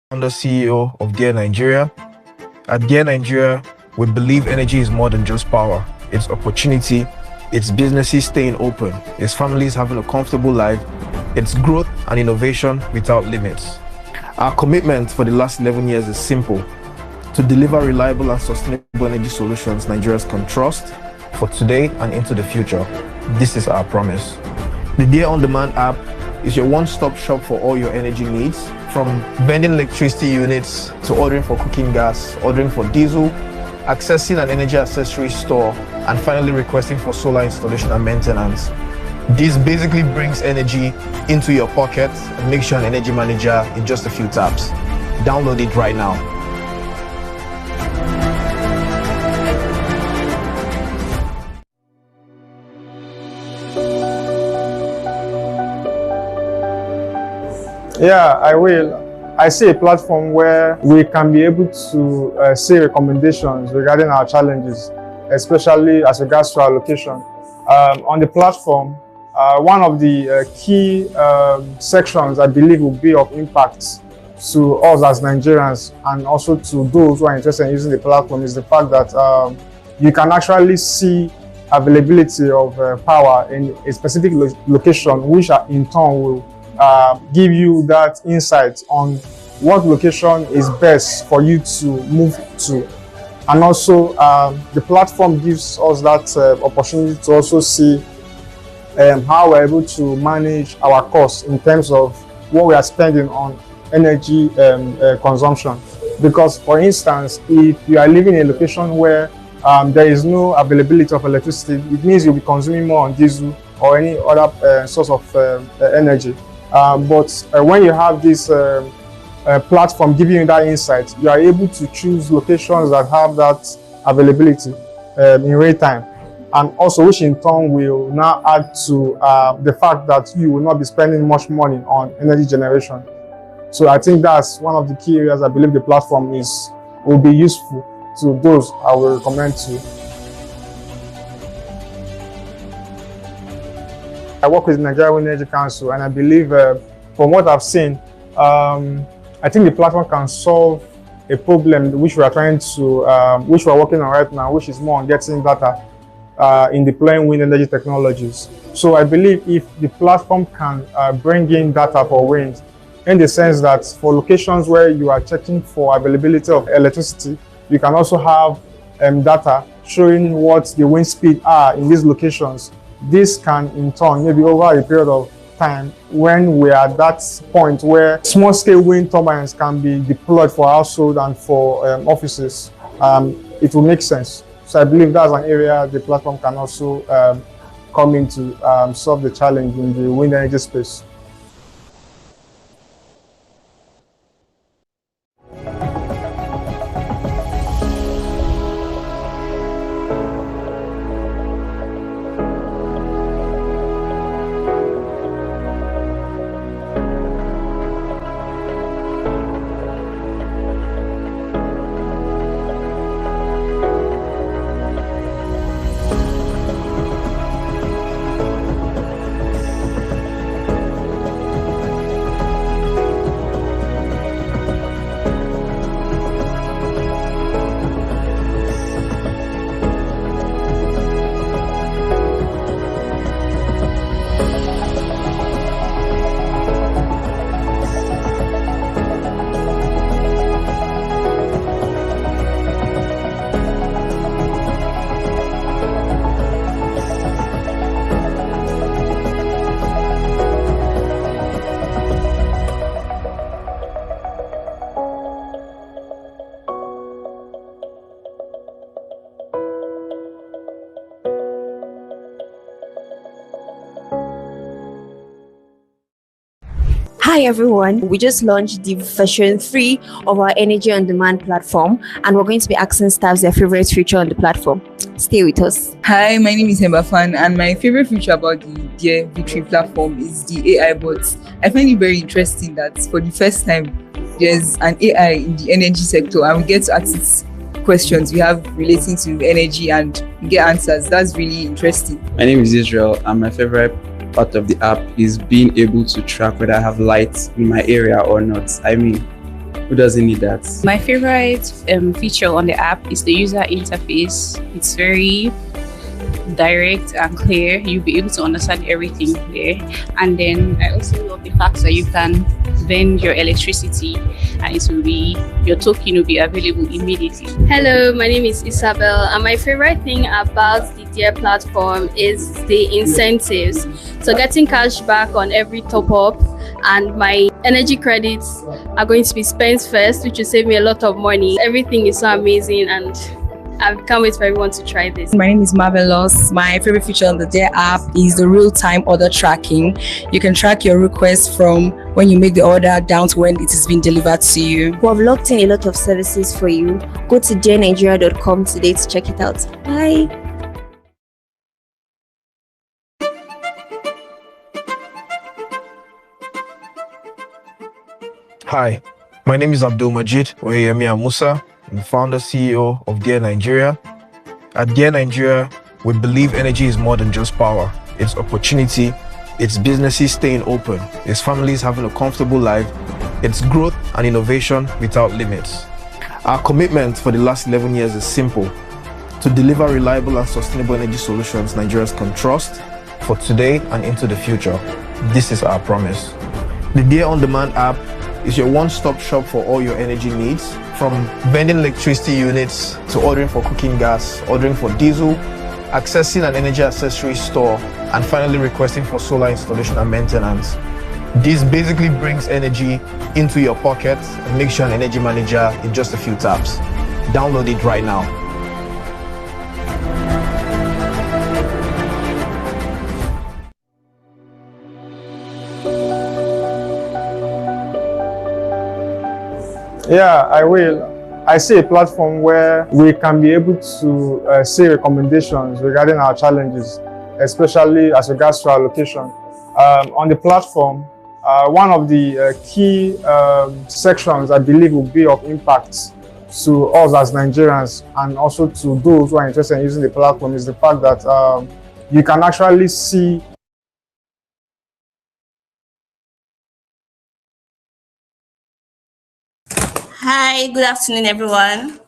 founder CEO of Dear Nigeria. At Dear Nigeria, we believe energy is more than just power. It's opportunity, it's businesses staying open, it's families having a comfortable life, it's growth and innovation without limits. Our commitment for the last 11 years is simple: to deliver reliable and sustainable energy solutions Nigerians can trust for today and into the future. This is our promise. The Dear On Demand app is your one-stop shop for all your energy needs, from vending electricity units to ordering for cooking gas, ordering for diesel, accessing an energy accessory store, and finally requesting for solar installation and maintenance. This basically brings energy into your pocket and makes you an energy manager in just a few taps. Download it right now. Yeah, I will. I see a platform where we can be able to see recommendations regarding our challenges, especially as regards to our location. On the platform, one of the key sections I believe will be of impact to us as Nigerians and also to those who are interested in using the platform is the fact that you can actually see availability of power in a specific location, which in turn will give you that insight on what location is best for you to move to. And also the platform gives us that opportunity to also see how we're able to manage our costs in terms of what we are spending on energy consumption. Because for instance, if you are living in a location where there is no availability of electricity, it means you'll be consuming more on diesel or any other source of energy. But when you have this platform giving you that insight, you are able to choose locations that have that availability in real time, and also which in turn will now add to the fact that you will not be spending much money on energy generation. So I think that's one of the key areas I believe the platform will be useful to those I will recommend to. I work with the Nigeria Wind Energy Council, and I believe from what I've seen, I think the platform can solve a problem which we are trying to, which we are working on right now, which is more on getting data in deploying wind energy technologies. So I believe if the platform can bring in data for wind, in the sense that for locations where you are checking for availability of electricity, you can also have data showing what the wind speed are in these locations. This can in turn, maybe over a period of time, when we are at that point where small-scale wind turbines can be deployed for household and for offices, it will make sense. So I believe that's an area the platform can also come in to solve the challenge in the wind energy space. Hi everyone, we just launched the version 3 of our Energy on Demand platform, and we're going to be asking staff their favorite feature on the platform. Stay with us. Hi, my name is Hembafan, and my favorite feature about the Dear V3 platform is the AI bots. I find it very interesting that for the first time there's an AI in the energy sector, and we get to ask its questions we have relating to energy and get answers. That's really interesting. My name is Israel, and my favorite part of the app is being able to track whether I have lights in my area or not. I mean, Who doesn't need that? My favorite feature on the app is the user interface. It's very direct and clear. You'll be able to understand everything there. And then I also love the fact that you can vend your electricity and your token will be available immediately. Hello, my name is Isabel, and my favorite thing about the Dear platform is the incentives. So getting cash back on every top up, and my energy credits are going to be spent first, which will save me a lot of money. Everything is so amazing, and I can't wait for everyone to try this. My name is Marvelous. My favorite feature on the Dare app is the real-time order tracking. You can track your request from when you make the order down to when it is being delivered to you. We have locked in a lot of services for you. Go to dearnigeria.com today to check it out. Bye. Hi, my name is Abdulmajeed Amussah. I'm the founder CEO of Dear Nigeria. At Dear Nigeria, we believe energy is more than just power. It's opportunity, it's businesses staying open, it's families having a comfortable life, it's growth and innovation without limits. Our commitment for the last 11 years is simple: to deliver reliable and sustainable energy solutions Nigerians can trust for today and into the future. This is our promise. The Dear On Demand app is your one-stop shop for all your energy needs, from vending electricity units to ordering for cooking gas, ordering for diesel, accessing an energy accessory store, and finally requesting for solar installation and maintenance. This basically brings energy into your pocket and makes you an energy manager in just a few taps. Download it right now. Yeah, I will. I see a platform where we can be able to see recommendations regarding our challenges, especially as regards to our location. On the platform, one of the key sections I believe will be of impact to us as Nigerians and also to those who are interested in using the platform is the fact that you can actually see Hi, good afternoon, everyone.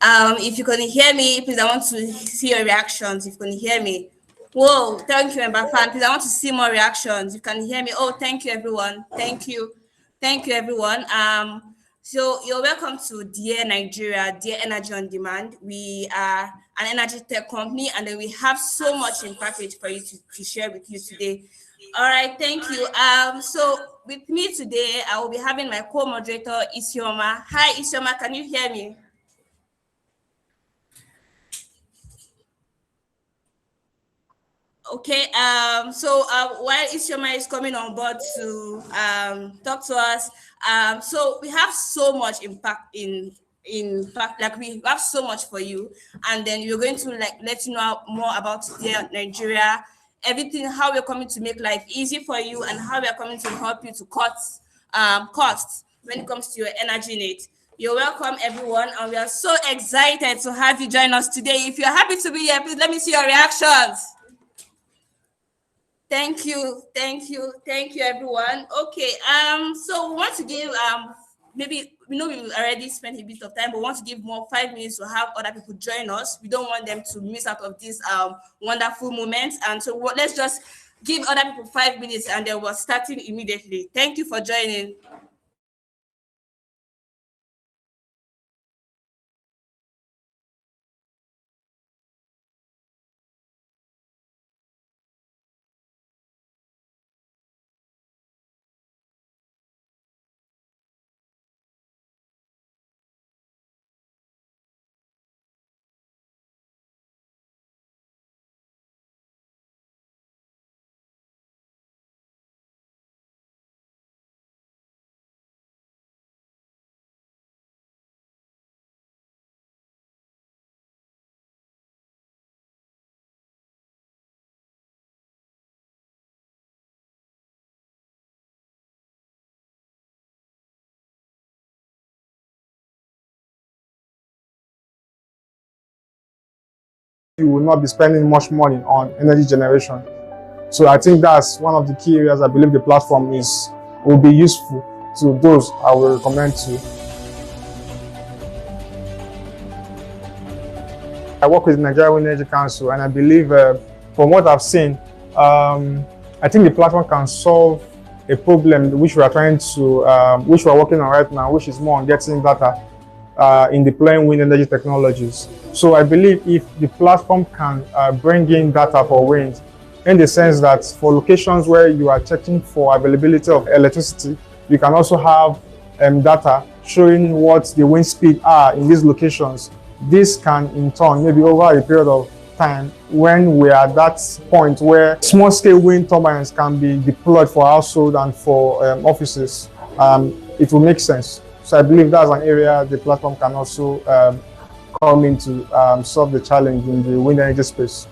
If you can hear me, please, I want to see your reactions. If you can hear me. Whoa, thank you, Mbafan. Please, I want to see more reactions. You can hear me. Oh, thank you, everyone. Thank you. Thank you, everyone. So you're welcome to Dear Nigeria, Dear Energy on Demand. We are an energy tech company, and then we have so much in package for you to share with you today. All right, thank you. So with me today, I will be having my co-moderator, Isioma. Hi, Isioma, can you hear me? Okay, so while Isioma is coming on board to talk to us, so we have so much impact in fact, like we have so much for you, and then we're going to let you know more about Nigeria, everything, how we're coming to make life easy for you, and how we're coming to help you to cut costs when it comes to your energy needs. You're welcome, everyone, and we are so excited to have you join us today. If you're happy to be here, please let me see your reactions. Thank you, everyone. Okay, so we want to give maybe we know we already spent a bit of time, but we want to give more 5 minutes to have other people join us. We don't want them to miss out of this wonderful moment, and so let's just give other people 5 minutes, and then we're starting immediately. Thank you for joining. you will not be spending much money on energy generation. So I think that's one of the key areas I believe the platform will be useful to those I will recommend to. I work with the Nigeria Wind Energy Council, and I believe, from what I've seen, I think the platform can solve a problem which we are trying to, which we are working on right now, which is more on getting data in deploying wind energy technologies. So I believe if the platform can bring in data for wind, in the sense that for locations where you are checking for availability of electricity, you can also have data showing what the wind speed are in these locations. This can in turn, maybe over a period of time, when we are at that point where small scale wind turbines can be deployed for household and for offices, it will make sense. So I believe that's an area the platform can also come in to solve the challenge in the wind energy space.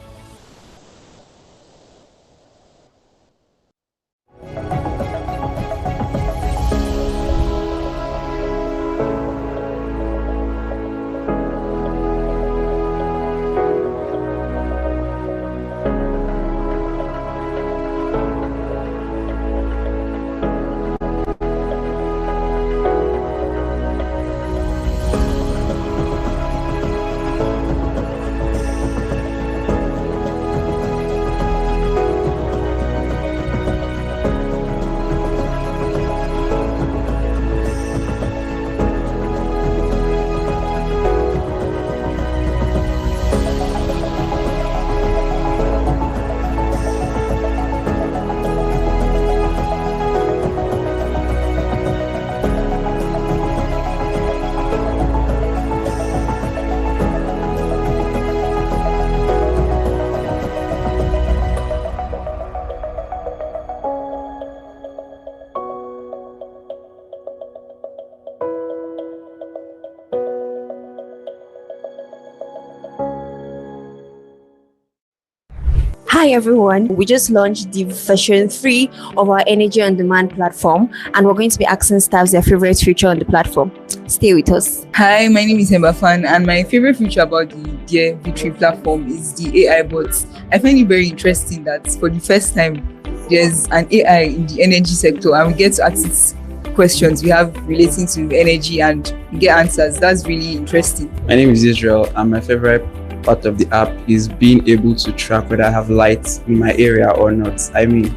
Hi everyone, we just launched the version 3 of our energy on demand platform, and we're going to be asking staffs their favorite feature on the platform. Stay with us. Hi, my name is Fan, and my favorite feature about the Dear Victory platform is the AI bots. I find it very interesting that for the first time there's an AI in the energy sector, and we get to ask it questions we have relating to energy and we get answers. That's really interesting. My name is Israel, and my favorite part of the app is being able to track whether I have lights in my area or not. I mean,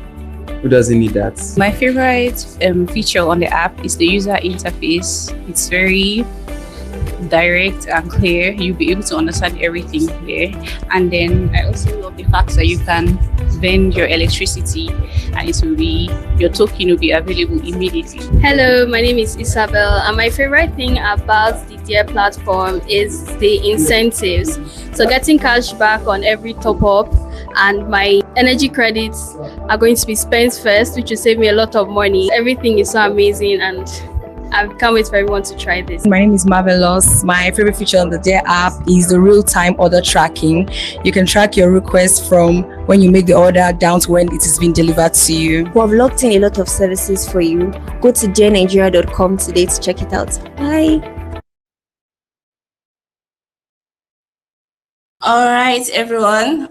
who doesn't need that? My favorite feature on the app is the user interface. It's very direct and clear. You'll be able to understand everything there. And then I also love the fact that you can vend your electricity and it will be, your token will be available immediately. Hello, my name is Isabel, and my favorite thing about the Dear platform is the incentives. So getting cash back on every top up, and my energy credits are going to be spent first, which will save me a lot of money. Everything is so amazing, and I can't wait for everyone to try this. My name is Marvelous. My favorite feature on the Dare app is the real-time order tracking. You can track your request from when you make the order down to when it is being delivered to you. We have locked in a lot of services for you. Go to dnigeria.com today to check it out. Bye. All right, everyone.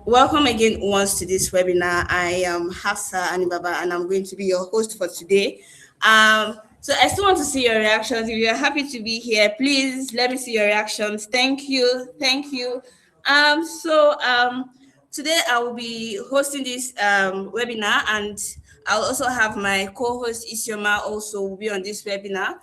Welcome again once to this webinar. I am Hafsa Anibaba, and I'm going to be your host for today. So I still want to see your reactions. If you're happy to be here, please let me see your reactions. Thank you. Thank you. Today I will be hosting this webinar, and I'll also have my co-host Isioma also will be on this webinar.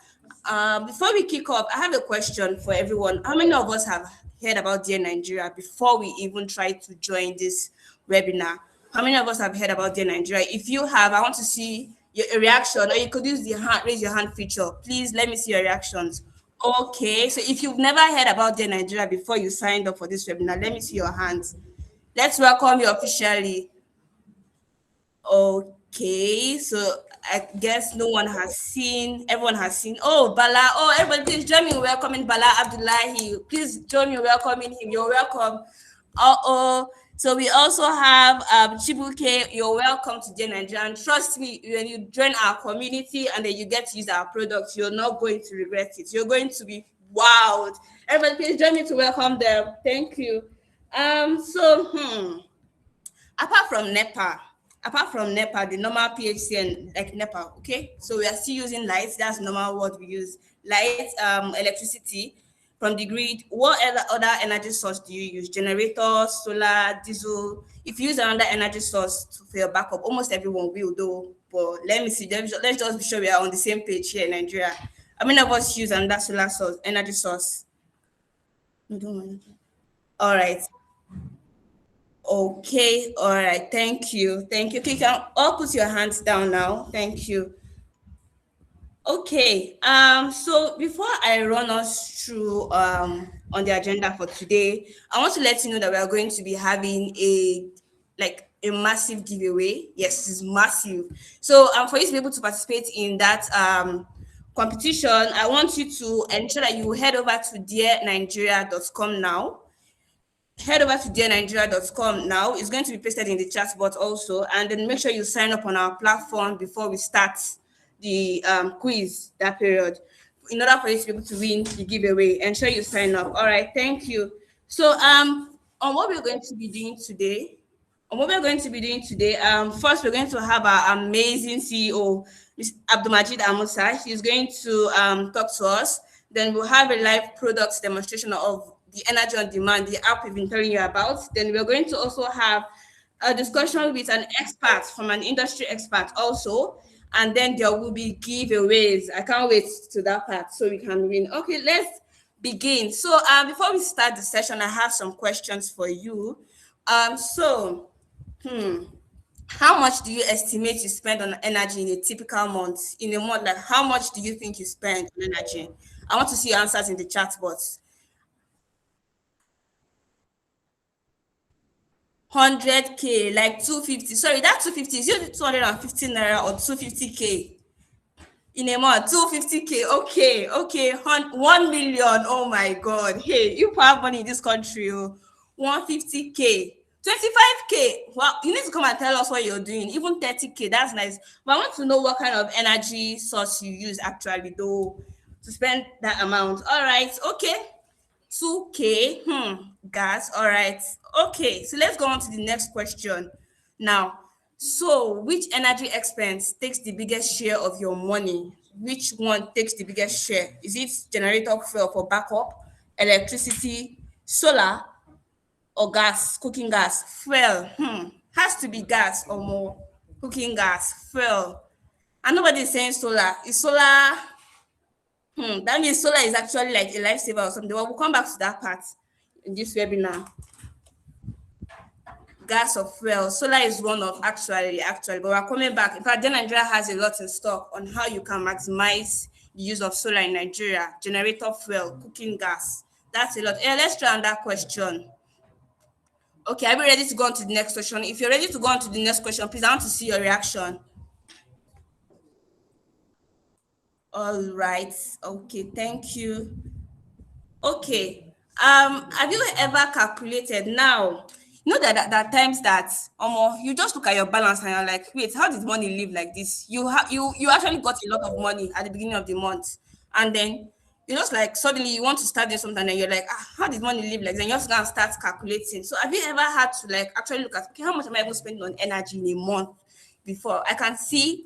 Before we kick off, I have a question for everyone. How many of us have heard about Dear Nigeria before we even try to join this webinar? How many of us have heard about Dear Nigeria? If you have, I want to see your reaction, or you could use the raise your hand feature. Please let me see your reactions. Okay, so if you've never heard about Dear Nigeria before you signed up for this webinar, let me see your hands. Let's welcome you officially. Okay, so I guess no one has seen, everyone has seen. Oh, Bala. Oh, everybody, please join me in welcoming Bala Abdullahi. Please join me in welcoming him. You're welcome. So we also have Chibuke. You're welcome to Dear Nigeria. And trust me, when you join our community and then you get to use our products, you're not going to regret it. You're going to be wowed. Everybody, please join me to welcome them. Thank you. Apart from NEPA, apart from NEPA, the normal PHC and like NEPA, okay? So we are still using lights. That's normal what we use. Lights, electricity from the grid. What other energy source do you use? Generators, solar, diesel. If you use another energy source for your backup, almost everyone will though. But let me see. Let's just be sure we are on the same page here in Nigeria. How many of us use another solar source, energy source? No, don't worry. All right. Okay, all right. Thank you. Thank you. Okay, you can all put your hands down now. Thank you. Okay. So before I run us through on the agenda for today, I want to let you know that we are going to be having a massive giveaway. Yes, it's massive. So for you to be able to participate in that competition, I want you to ensure that you head over to dearnigeria.com now. Head over to dearnigeria.com now. It's going to be pasted in the chat box also, and then make sure you sign up on our platform before we start the quiz that period. In order for you to be able to win the giveaway, ensure you sign up. All right, thank you. So on what we're going to be doing today, first we're going to have our amazing CEO, Ms. Abdulmajeed Amussah. She's going to talk to us. Then we'll have a live products demonstration of the energy on demand, the app we've been telling you about. Then we're going to also have a discussion with an expert, from an industry expert also. And then there will be giveaways. I can't wait to that part so we can win. Okay, let's begin. So before we start the session, I have some questions for you. How much do you estimate you spend on energy in a typical month? In a month, like how much do you think you spend on energy? I want to see your answers in the chat box. 100K, like 250. Sorry, that 250 is it 250 Naira or 250K? In a month, 250K. Okay. 1 million. Oh my God. Hey, you have money in this country. 150K. 25K. Well, you need to come and tell us what you're doing. Even 30K, that's nice. But I want to know what kind of energy source you use actually, though, to spend that amount. All right. Okay. 2K. Gas. All right. Okay. So let's go on to the next question now. So, which energy expense takes the biggest share of your money? Which one takes the biggest share? Is it generator fuel for backup, electricity, solar, or gas, cooking gas? Fuel. Has to be gas or more. Cooking gas, fuel. And nobody is saying solar. Is solar? That means solar is actually like a lifesaver or something. Well, we'll come back to that part in this webinar. Gas or fuel. Solar is one of actually, but we're coming back. In fact, Nigeria has a lot in stock on how you can maximize the use of solar in Nigeria. Generator fuel, cooking gas. That's a lot. Let's try on that question. Okay, are we ready to go on to the next question? If you're ready to go on to the next question, please, I want to see your reaction. All right. Okay, thank you. Okay. Have you ever calculated now? You know that there are times that you just look at your balance and you're like, wait, how did money live like this? You actually got a lot of money at the beginning of the month, and then you just like suddenly you want to start doing something and you're like, how did money live like this? And you're just gonna start calculating. So have you ever had to like actually look at, okay, how much am I even spending on energy in a month before I can see?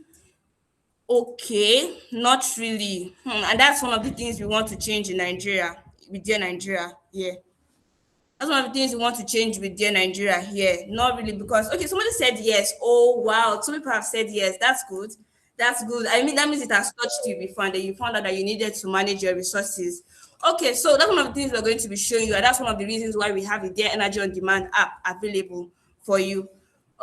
Okay, not really. And that's one of the things we want to change in Nigeria, with Dear Nigeria. Yeah. That's one of the things we want to change with Dear Nigeria here. Not really, because, okay, somebody said yes. Oh, wow. Two people have said yes. That's good. That's good. I mean, that means it has touched you before and then you found out that you needed to manage your resources. Okay, so that's one of the things we're going to be showing you. And that's one of the reasons why we have the Dear Energy on Demand app available for you.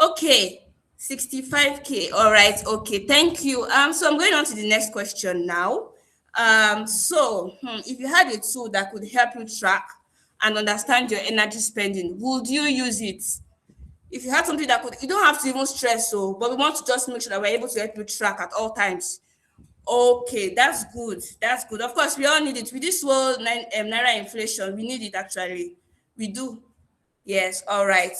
Okay. 65K. All right. Okay. Thank you. So I'm going on to the next question now. If you had a tool that could help you track and understand your energy spending, would you use it? If you had something that could, you don't have to even stress, but we want to just make sure that we're able to help you track at all times. Okay, that's good. That's good. Of course, we all need it. With this whole Naira inflation, we need it actually. We do. Yes. All right.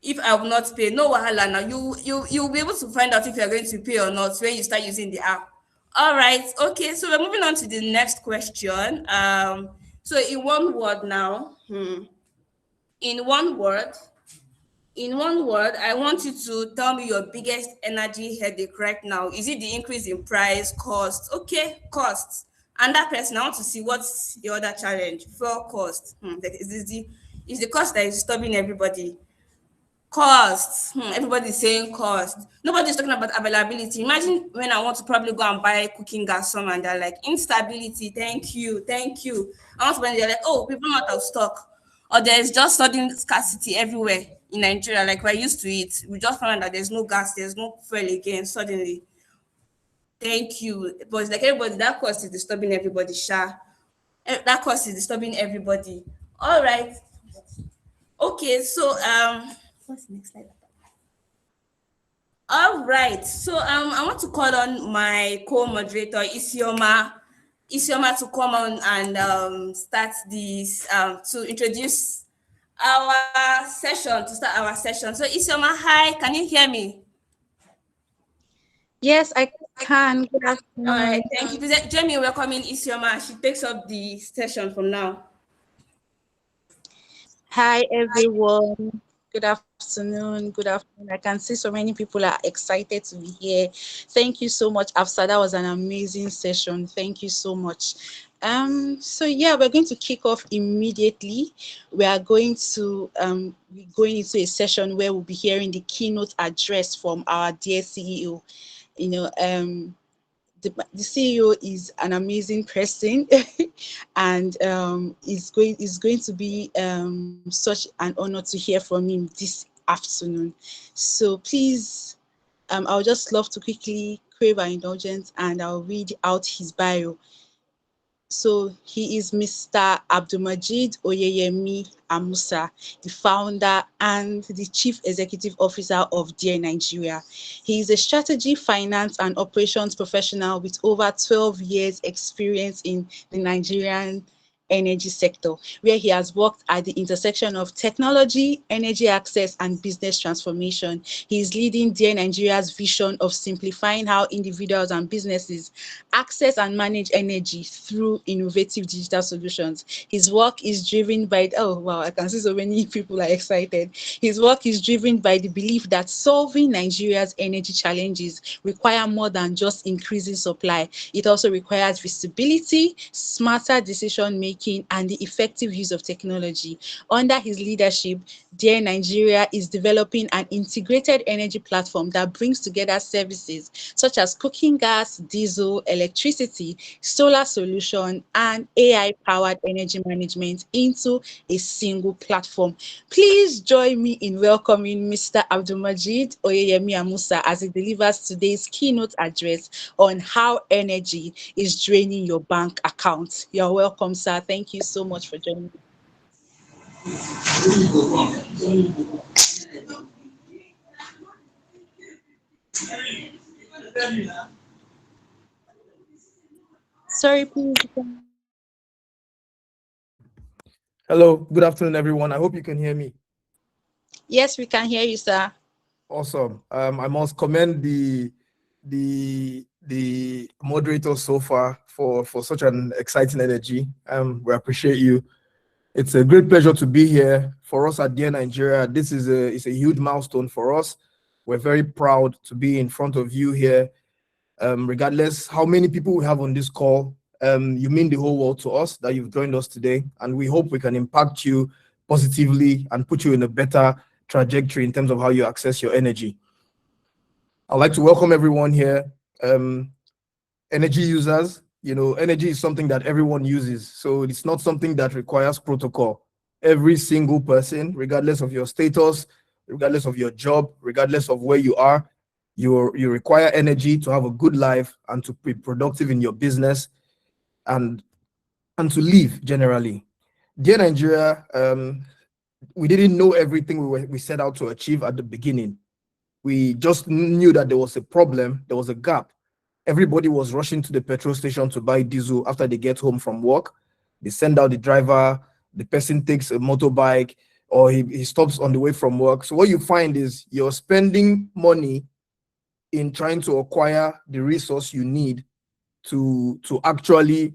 If I will not pay, no wahala. Now you'll be able to find out if you're going to pay or not when you start using the app. All right. Okay. So we're moving on to the next question. So in one word now, in one word, In one word, I want you to tell me your biggest energy headache right now. Is it the increase in price, cost? Okay, cost. And that person, I want to see what's the other challenge. For cost. Is the cost that is disturbing everybody? Cost. Everybody's saying cost. Nobody's talking about availability. Imagine when I want to probably go and buy cooking gas some and they're like, instability, thank you, thank you. I want to buy, they're like, oh, people not out of stock. Or there's just sudden scarcity everywhere in Nigeria, like we're used to it. We just found out that there's no gas, there's no fuel again, suddenly. Thank you. But it's like everybody, that cost is disturbing everybody, Sha. That cost is disturbing everybody. All right. Okay, so what's the next slide? All right. So I want to call on my co-moderator Isioma to come on and start this to introduce our session, to start our session. So Isioma, hi, can you hear me? Yes, I can. Good afternoon. All right, thank you. Please join me in welcoming Isioma. She takes up the session from now. Hi, everyone. Good afternoon. Good afternoon. I can see so many people are excited to be here. Thank you so much, Afsa. That was an amazing session. Thank you so much. So yeah, we're going to kick off immediately. We are going to be going into a session where we'll be hearing the keynote address from our dear CEO. You know, the CEO is an amazing person, and it's going to be such an honor to hear from him this afternoon. So please, I would just love to quickly crave our indulgence, and I'll read out his bio. So he is Mr. Abdulmajeed Oyeyemi Amussah, the founder and the Chief Executive Officer of Dear Nigeria. He is a strategy, finance, and operations professional with over 12 years experience in the Nigerian energy sector, where he has worked at the intersection of technology, energy access, and business transformation. He is leading Dear Nigeria's vision of simplifying how individuals and businesses access and manage energy through innovative digital solutions. His work is driven by, oh wow, I can see so many people are excited. His work is driven by the belief that solving Nigeria's energy challenges require more than just increasing supply. It also requires visibility, smarter decision making, and the effective use of technology. Under his leadership, Dear Nigeria is developing an integrated energy platform that brings together services such as cooking gas, diesel, electricity, solar solution, and AI-powered energy management into a single platform. Please join me in welcoming Mr. Abdulmajeed Oyeyemi Amussah as he delivers today's keynote address on how energy is draining your bank account. You're welcome, sir. Thank you so much for joining me. Sorry, please. Hello, good afternoon, everyone. I hope you can hear me. Yes, we can hear you, sir. Awesome. I must commend the moderators so far for such an exciting energy. We appreciate you. It's a great pleasure to be here for us at Dear Nigeria. This is a huge milestone for us. We're very proud to be in front of you here. Regardless how many people we have on this call, you mean the whole world to us that you've joined us today, and we hope we can impact you positively and put you in a better trajectory in terms of how you access your energy. I'd like to welcome everyone here. Energy users, you know, energy is something that everyone uses, so it's not something that requires protocol. Every single person, regardless of your status, regardless of your job, regardless of where you are, you require energy to have a good life and to be productive in your business and to live generally. Dear Nigeria, we didn't know everything we set out to achieve at the beginning. We just knew that there was a problem, there was a gap. Everybody was rushing to the petrol station to buy diesel after they get home from work. They send out the driver, the person takes a motorbike, or he stops on the way from work. So what you find is you're spending money in trying to acquire the resource you need to actually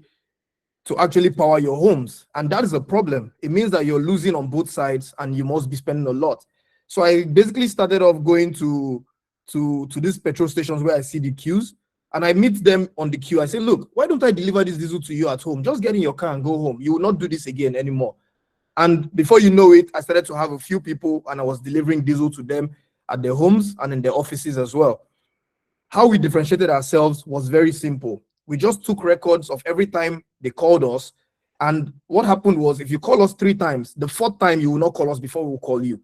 power your homes. And that is a problem. It means that you're losing on both sides and you must be spending a lot. So I basically started off going to these petrol stations where I see the queues, and I meet them on the queue. I say, look, why don't I deliver this diesel to you at home? Just get in your car and go home. You will not do this again anymore. And before you know it, I started to have a few people, and I was delivering diesel to them at their homes and in their offices as well. How we differentiated ourselves was very simple. We just took records of every time they called us. And what happened was, if you call us 3 times, the 4th time you will not call us before we will call you.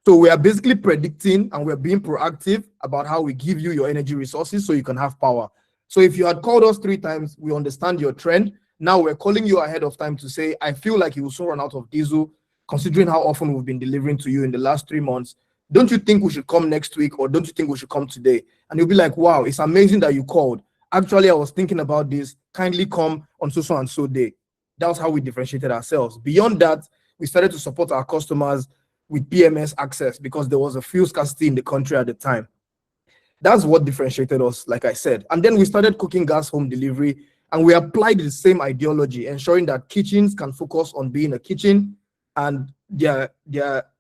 So we are basically predicting, and we're being proactive about how we give you your energy resources so you can have power. So if you had called us 3 times, we understand your trend. Now we're calling you ahead of time to say, I feel like you will soon run out of diesel, considering how often we've been delivering to you in the last 3 months. Don't you think we should come next week, or don't you think we should come today? And you'll be like, wow, it's amazing that you called. Actually, I was thinking about this. Kindly come on so and so day. That's how we differentiated ourselves. Beyond that, we started to support our customers with PMS access because there was a fuel scarcity in the country at the time. That's what differentiated us, like I said. And then we started cooking gas home delivery, and we applied the same ideology, ensuring that kitchens can focus on being a kitchen, and their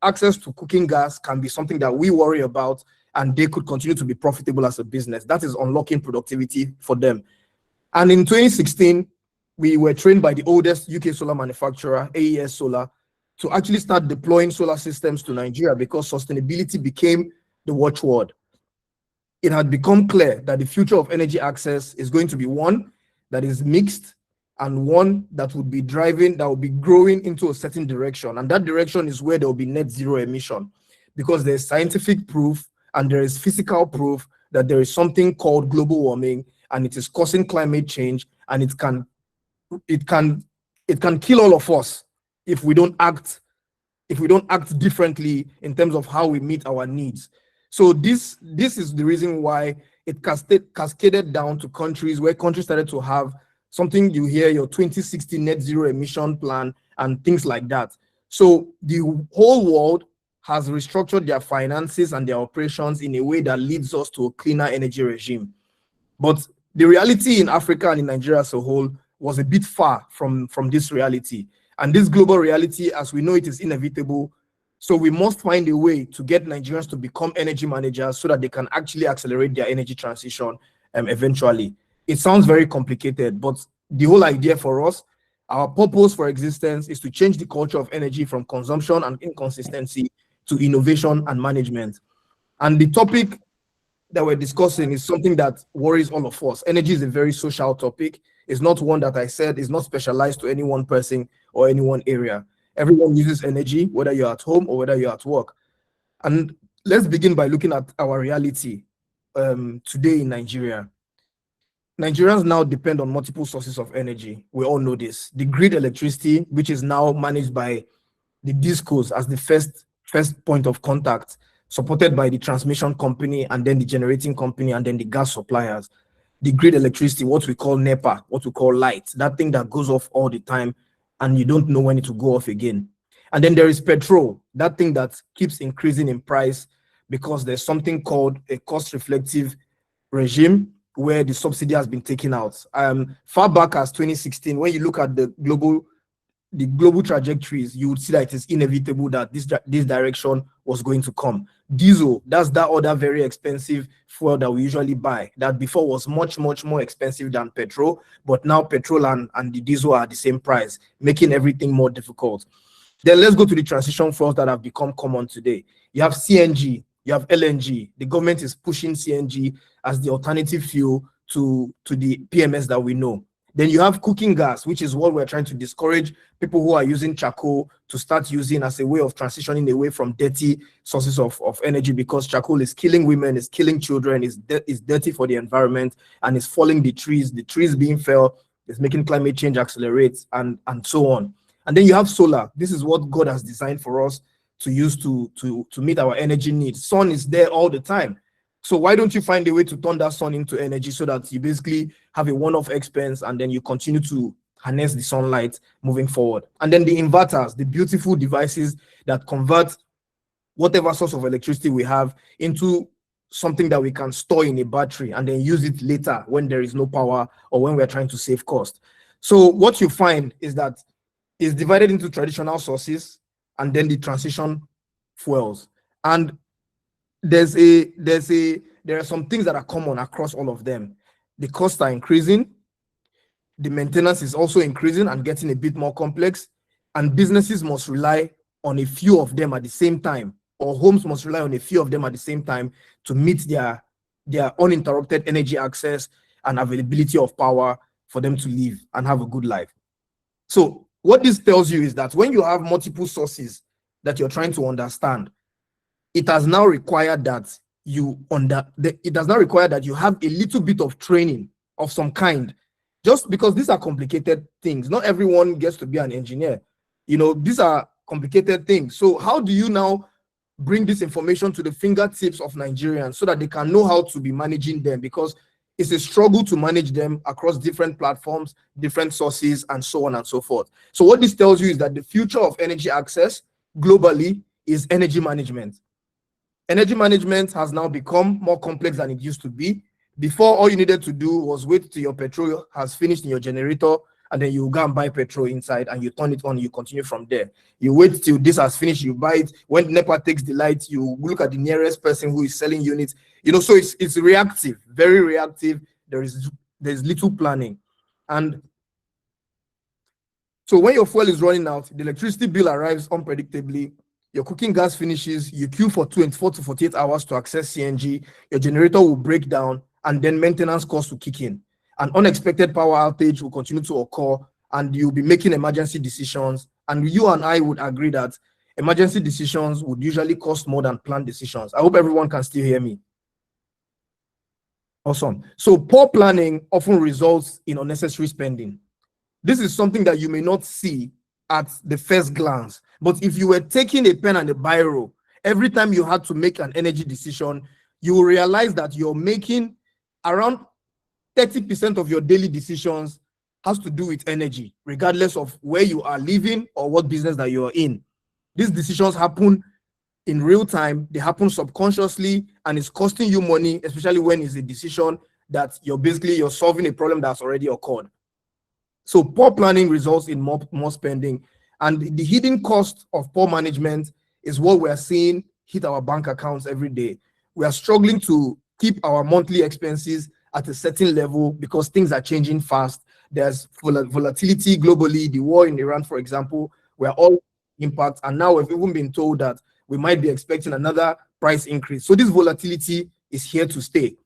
access to cooking gas can be something that we worry about, and they could continue to be profitable as a business. That is unlocking productivity for them. And in 2016, we were trained by the oldest UK solar manufacturer, AES Solar, to actually start deploying solar systems to Nigeria because sustainability became the watchword. It had become clear that the future of energy access is going to be one that is mixed, and one that would be driving, that will be growing into a certain direction. And that direction is where there will be net zero emission, because there's scientific proof and there is physical proof that there is something called global warming, and it is causing climate change, and it can kill all of us if we don't act differently in terms of how we meet our needs. So this is the reason why it cascaded down to countries, where countries started to have something, you hear your 2060 net zero emission plan and things like that. So the whole world has restructured their finances and their operations in a way that leads us to a cleaner energy regime. But the reality in Africa and in Nigeria as a whole was a bit far from this reality. And this global reality, as we know, it is inevitable. So we must find a way to get Nigerians to become energy managers so that they can actually accelerate their energy transition eventually. It sounds very complicated, but the whole idea for us, our purpose for existence, is to change the culture of energy from consumption and inconsistency to innovation and management. And the topic that we're discussing is something that worries all of us. Energy is a very social topic. It's not one that I said is not specialized to any one person or any one area. Everyone uses energy, whether you're at home or whether you're at work. And let's begin by looking at our reality today in Nigeria. Nigerians now depend on multiple sources of energy. We all know this. The grid electricity, which is now managed by the DISCOs as the first point of contact, supported by the transmission company, and then the generating company, and then the gas suppliers. The grid electricity, what we call NEPA, what we call light, that thing that goes off all the time and you don't know when it will go off again. And then there is petrol, that thing that keeps increasing in price because there's something called a cost reflective regime where the subsidy has been taken out. Far back as 2016, when you look at the global trajectories, you would see that it is inevitable that this direction was going to come. Diesel, that's that other very expensive fuel that we usually buy, that before was much more expensive than petrol, but now petrol and the diesel are the same price, making everything more difficult. Then let's go to the transition fuels that have become common today. You have CNG, you have LNG. The government is pushing CNG as the alternative fuel to the PMS that we know. Then you have cooking gas, which is what we're trying to discourage people who are using charcoal to start using as a way of transitioning away from dirty sources of energy, because charcoal is killing women, is killing children, is dirty for the environment, and is falling the trees. The trees being felled is making climate change accelerate, and so on. And then you have solar. This is what God has designed for us to use to meet our energy needs. Sun is there all the time. So why don't you find a way to turn that sun into energy so that you basically have a one-off expense and then you continue to harness the sunlight moving forward? And then the inverters, the beautiful devices that convert whatever source of electricity we have into something that we can store in a battery and then use it later when there is no power or when we're trying to save cost. So what you find is that it's divided into traditional sources and then the transition fuels. And there are some things that are common across all of them. The costs are increasing, the maintenance is also increasing and getting a bit more complex, and businesses must rely on a few of them at the same time, or homes must rely on a few of them at the same time to meet their uninterrupted energy access and availability of power for them to live and have a good life. So what this tells you is that when you have multiple sources that you're trying to understand, it has now required that you have a little bit of training of some kind, just because these are complicated things. Not everyone gets to be an engineer. These are complicated things. So how do you now bring this information to the fingertips of Nigerians so that they can know how to be managing them? Because it's a struggle to manage them across different platforms, different sources, and so on and so forth. So what this tells you is that the future of energy access globally is energy management. Energy management has now become more complex than it used to be. Before, all you needed to do was wait till your petrol has finished in your generator, and then you go and buy petrol inside and you turn it on, you continue from there. You wait till this has finished, you buy it. When NEPA takes the light, you look at the nearest person who is selling units. So it's reactive, very reactive. There's little planning. And so when your fuel is running out, the electricity bill arrives unpredictably, your cooking gas finishes, you queue for 24 to 48 hours to access CNG, your generator will break down, and then maintenance costs will kick in. An unexpected power outage will continue to occur, and you'll be making emergency decisions. And you and I would agree that emergency decisions would usually cost more than planned decisions. I hope everyone can still hear me. Awesome. So poor planning often results in unnecessary spending. This is something that you may not see at the first glance, but if you were taking a pen and a biro, every time you had to make an energy decision, you will realize that you're making around 30% of your daily decisions has to do with energy, regardless of where you are living or what business that you are in. These decisions happen in real time, they happen subconsciously, and it's costing you money, especially when it's a decision that you're solving a problem that's already occurred. So poor planning results in more spending, and the hidden cost of poor management is what we're seeing hit our bank accounts every day. We are struggling to keep our monthly expenses at a certain level because things are changing fast. There's volatility globally. The war in Iran, for example, we're all impact, and now we've even been told that we might be expecting another price increase. So this volatility is here to stay.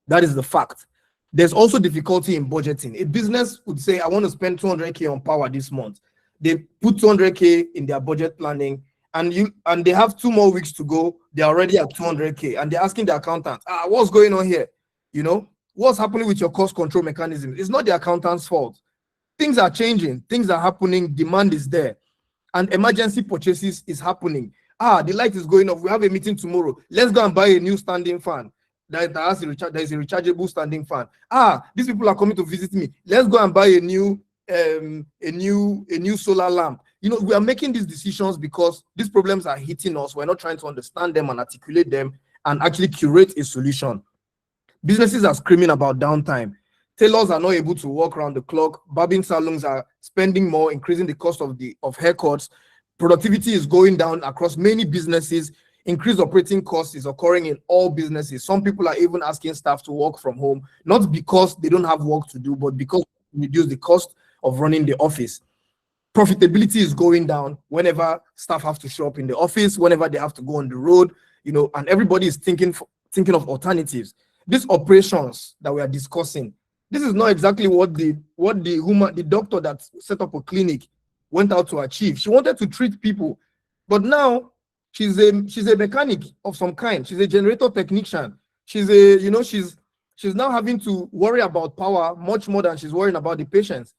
That is the fact. There's also difficulty in budgeting. A business would say, I want to spend 200K on power this month. They put 200K in their budget planning, and they have 2 more weeks to go. They're already at 200K, and they're asking the accountant, what's going on here? What's happening with your cost control mechanism? It's not the accountant's fault. Things are changing. Things are happening. Demand is there. And emergency purchases is happening. The light is going off. We have a meeting tomorrow. Let's go and buy a new standing fan. There is a rechargeable standing fan. These people are coming to visit me. Let's go and buy a new solar lamp. We are making these decisions because these problems are hitting us. We're not trying to understand them and articulate them and actually curate a solution. Businesses are screaming about downtime. Tailors are not able to work around the clock. Barbing salons are spending more, increasing the cost of haircuts. Productivity is going down across many businesses. Increased operating costs is occurring in all businesses. Some people are even asking staff to work from home, not because they don't have work to do, but because they reduce the cost of running the office. Profitability is going down whenever staff have to show up in the office, whenever they have to go on the road, and everybody is thinking of alternatives. These operations that we are discussing, this is not exactly what the doctor that set up a clinic went out to achieve. She wanted to treat people, but now she's a mechanic of some kind. She's a generator technician. She's now having to worry about power much more than she's worrying about the patients.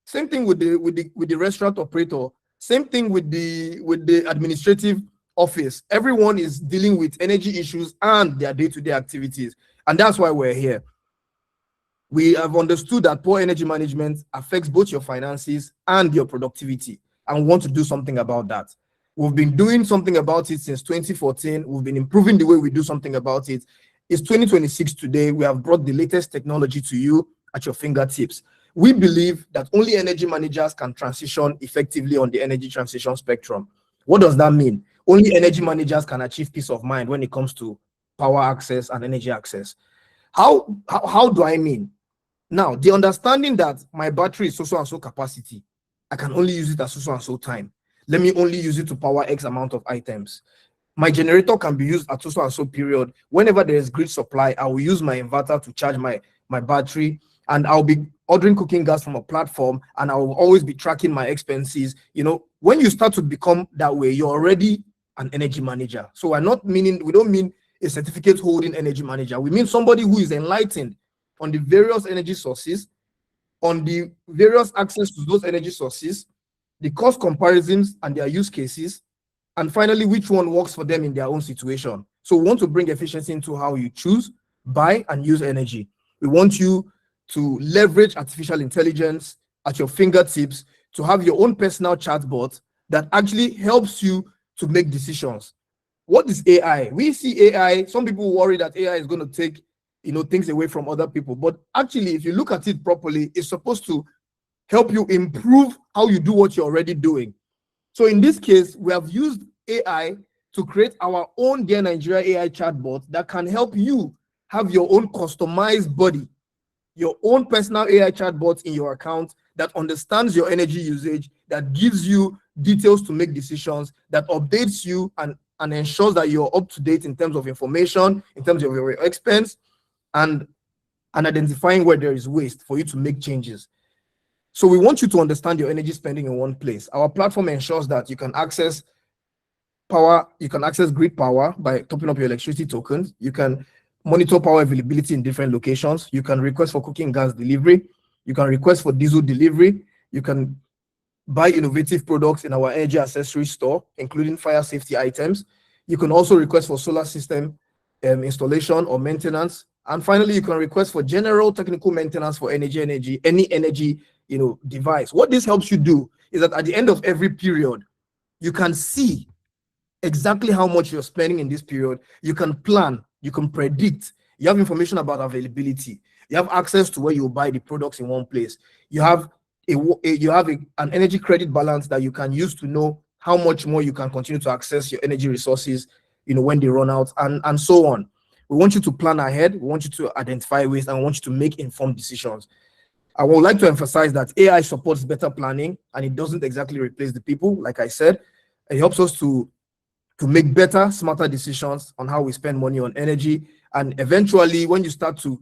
Same thing with the restaurant operator. Same thing with the administrative office. Everyone is dealing with energy issues and their day-to-day activities, and that's why we're here. We have understood that poor energy management affects both your finances and your productivity, and want to do something about that. We've been doing something about it since 2014. We've been improving the way we do something about it. It's 2026 today. We have brought the latest technology to you at your fingertips. We believe that only energy managers can transition effectively on the energy transition spectrum. What does that mean? Only energy managers can achieve peace of mind when it comes to power access and energy access. How do I mean? Now, the understanding that my battery is so and so capacity, I can only use it at so and so time. Let me only use it to power X amount of items. My generator can be used at so and so period. Whenever there is grid supply, I will use my inverter to charge my battery, and I'll be ordering cooking gas from a platform, and I will always be tracking my expenses. You know, when you start to become that way, you're already an energy manager. So we don't mean a certificate holding energy manager. We mean somebody who is enlightened on the various energy sources, on the various access to those energy sources, the cost comparisons and their use cases, and finally, which one works for them in their own situation. So we want to bring efficiency into how you choose, buy, and use energy. We want you to leverage artificial intelligence at your fingertips to have your own personal chatbot that actually helps you to make decisions. What is AI? We see AI, some people worry that AI is going to take things away from other people. But actually, if you look at it properly, it's supposed to help you improve how you do what you're already doing. So in this case, we have used AI to create our own Dear Nigeria AI chatbot that can help you have your own customized body, your own personal AI chatbot in your account that understands your energy usage, that gives you details to make decisions, that updates you and ensures that you're up to date in terms of information, in terms of your expense, and identifying where there is waste for you to make changes. So we want you to understand your energy spending in one place. Our platform ensures that you can access power, you can access grid power by topping up your electricity tokens. You can monitor power availability in different locations. You can request for cooking gas delivery. You can request for diesel delivery. You can buy innovative products in our energy accessory store, including fire safety items. You can also request for solar system installation or maintenance. And finally, you can request for general technical maintenance for any energy device. What this helps you do is that at the end of every period, you can see exactly how much you're spending in this period. You can plan, you can predict, you have information about availability, you have access to where you buy the products in one place. You have an energy credit balance that you can use to know how much more you can continue to access your energy resources, when they run out, and so on. We want you to plan ahead. We want you to identify waste, and we want you to make informed decisions. I would like to emphasize that AI supports better planning, and it doesn't exactly replace the people. Like I said, it helps us to make better, smarter decisions on how we spend money on energy. And eventually, when you start to